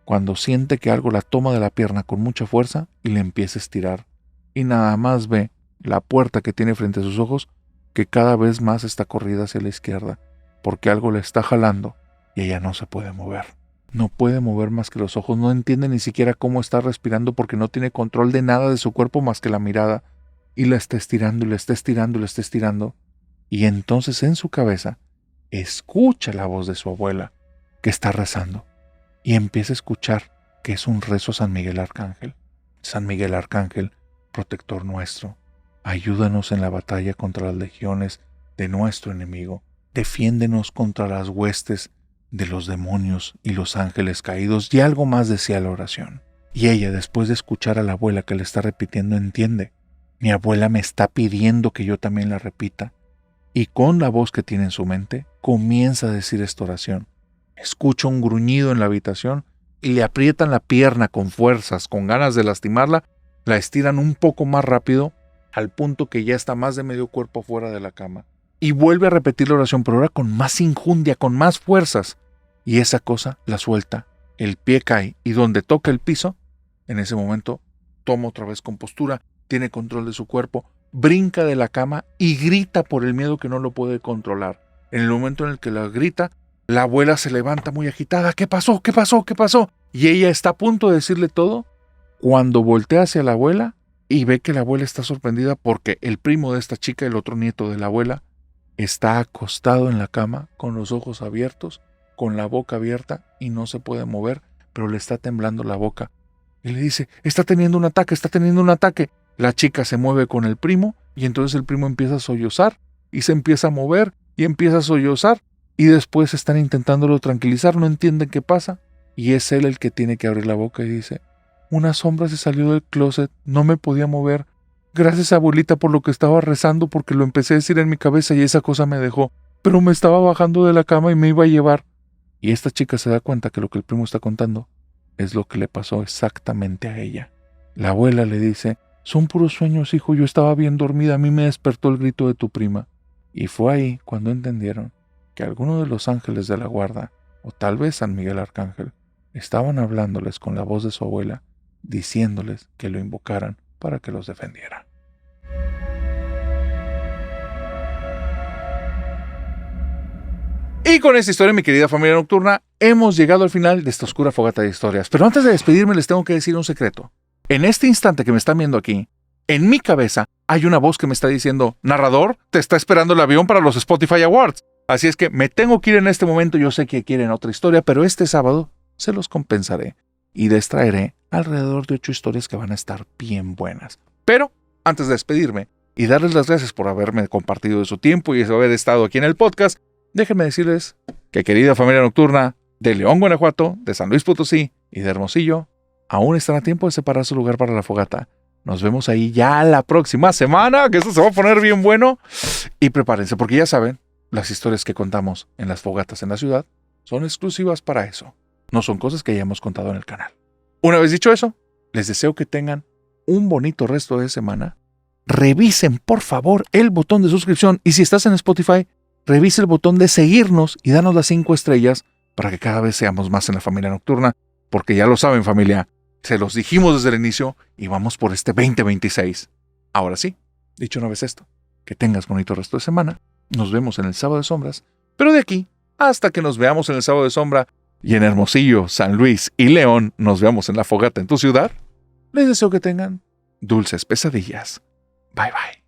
cuando siente que algo la toma de la pierna con mucha fuerza y le empieza a estirar. Y nada más ve la puerta que tiene frente a sus ojos que cada vez más está corrida hacia la izquierda, porque algo la está jalando y ella no se puede mover. No puede mover más que los ojos, no entiende ni siquiera cómo está respirando porque no tiene control de nada de su cuerpo más que la mirada, y la está estirando, y la está estirando, y la está estirando. Y entonces en su cabeza escucha la voz de su abuela que está rezando y empieza a escuchar que es un rezo a San Miguel Arcángel. San Miguel Arcángel, protector nuestro, ayúdanos en la batalla contra las legiones de nuestro enemigo. defiéndenos contra las huestes de los demonios y los ángeles caídos, y algo más decía la oración. Y ella, después de escuchar a la abuela que le está repitiendo, entiende. Mi abuela me está pidiendo que yo también la repita. Y con la voz que tiene en su mente, comienza a decir esta oración. Escucha un gruñido en la habitación y le aprietan la pierna con fuerzas, con ganas de lastimarla, la estiran un poco más rápido, al punto que ya está más de medio cuerpo fuera de la cama. Y vuelve a repetir la oración, pero ahora con más injundia, con más fuerzas. Y esa cosa la suelta, el pie cae, y donde toca el piso, en ese momento toma otra vez compostura, tiene control de su cuerpo, brinca de la cama y grita por el miedo que no lo puede controlar. En el momento en el que la grita, la abuela se levanta muy agitada. ¿Qué pasó? ¿Qué pasó? ¿Qué pasó? Y ella está a punto de decirle todo, cuando voltea hacia la abuela y ve que la abuela está sorprendida porque el primo de esta chica, el otro nieto de la abuela, está acostado en la cama con los ojos abiertos, con la boca abierta y no se puede mover, pero le está temblando la boca. Y le dice, está teniendo un ataque, está teniendo un ataque. La chica se mueve con el primo y entonces el primo empieza a sollozar y se empieza a mover y empieza a sollozar y después están intentándolo tranquilizar, no entienden qué pasa y es él el que tiene que abrir la boca y dice, una sombra se salió del closet, no me podía mover. Gracias, abuelita, por lo que estaba rezando porque lo empecé a decir en mi cabeza y esa cosa me dejó, pero me estaba bajando de la cama y me iba a llevar. Y esta chica se da cuenta que lo que el primo está contando es lo que le pasó exactamente a ella. La abuela le dice, son puros sueños, hijo, yo estaba bien dormida, a mí me despertó el grito de tu prima. Y fue ahí cuando entendieron que alguno de los ángeles de la guarda, o tal vez San Miguel Arcángel, estaban hablándoles con la voz de su abuela, diciéndoles que lo invocaran para que los defendiera. Y con esta historia, mi querida familia nocturna, hemos llegado al final de esta oscura fogata de historias. Pero antes de despedirme les tengo que decir un secreto. En este instante que me están viendo aquí, en mi cabeza hay una voz que me está diciendo, narrador, te está esperando el avión para los Spotify Awards. Así es que me tengo que ir en este momento, yo sé que quieren otra historia, pero este sábado se los compensaré y les traeré alrededor de 8 historias que van a estar bien buenas. Pero antes de despedirme y darles las gracias por haberme compartido de su tiempo y haber estado aquí en el podcast, déjenme decirles que, querida familia nocturna de León, Guanajuato, de San Luis Potosí y de Hermosillo, aún están a tiempo de separar su lugar para la fogata. Nos vemos ahí ya la próxima semana, que esto se va a poner bien bueno. Y prepárense, porque ya saben, las historias que contamos en las fogatas en la ciudad son exclusivas para eso. No son cosas que hayamos contado en el canal. Una vez dicho eso, les deseo que tengan un bonito resto de semana. Revisen, por favor, el botón de suscripción. Y si estás en Spotify, revise el botón de seguirnos y danos las 5 estrellas para que cada vez seamos más en la familia nocturna. Porque ya lo saben, familia, se los dijimos desde el inicio y vamos por este 2026. Ahora sí, dicho una vez esto, que tengas bonito resto de semana. Nos vemos en el Sábado de Sombras, pero de aquí hasta que nos veamos en el Sábado de Sombra y en Hermosillo, San Luis y León nos veamos en la fogata en tu ciudad, les deseo que tengan dulces pesadillas. Bye bye.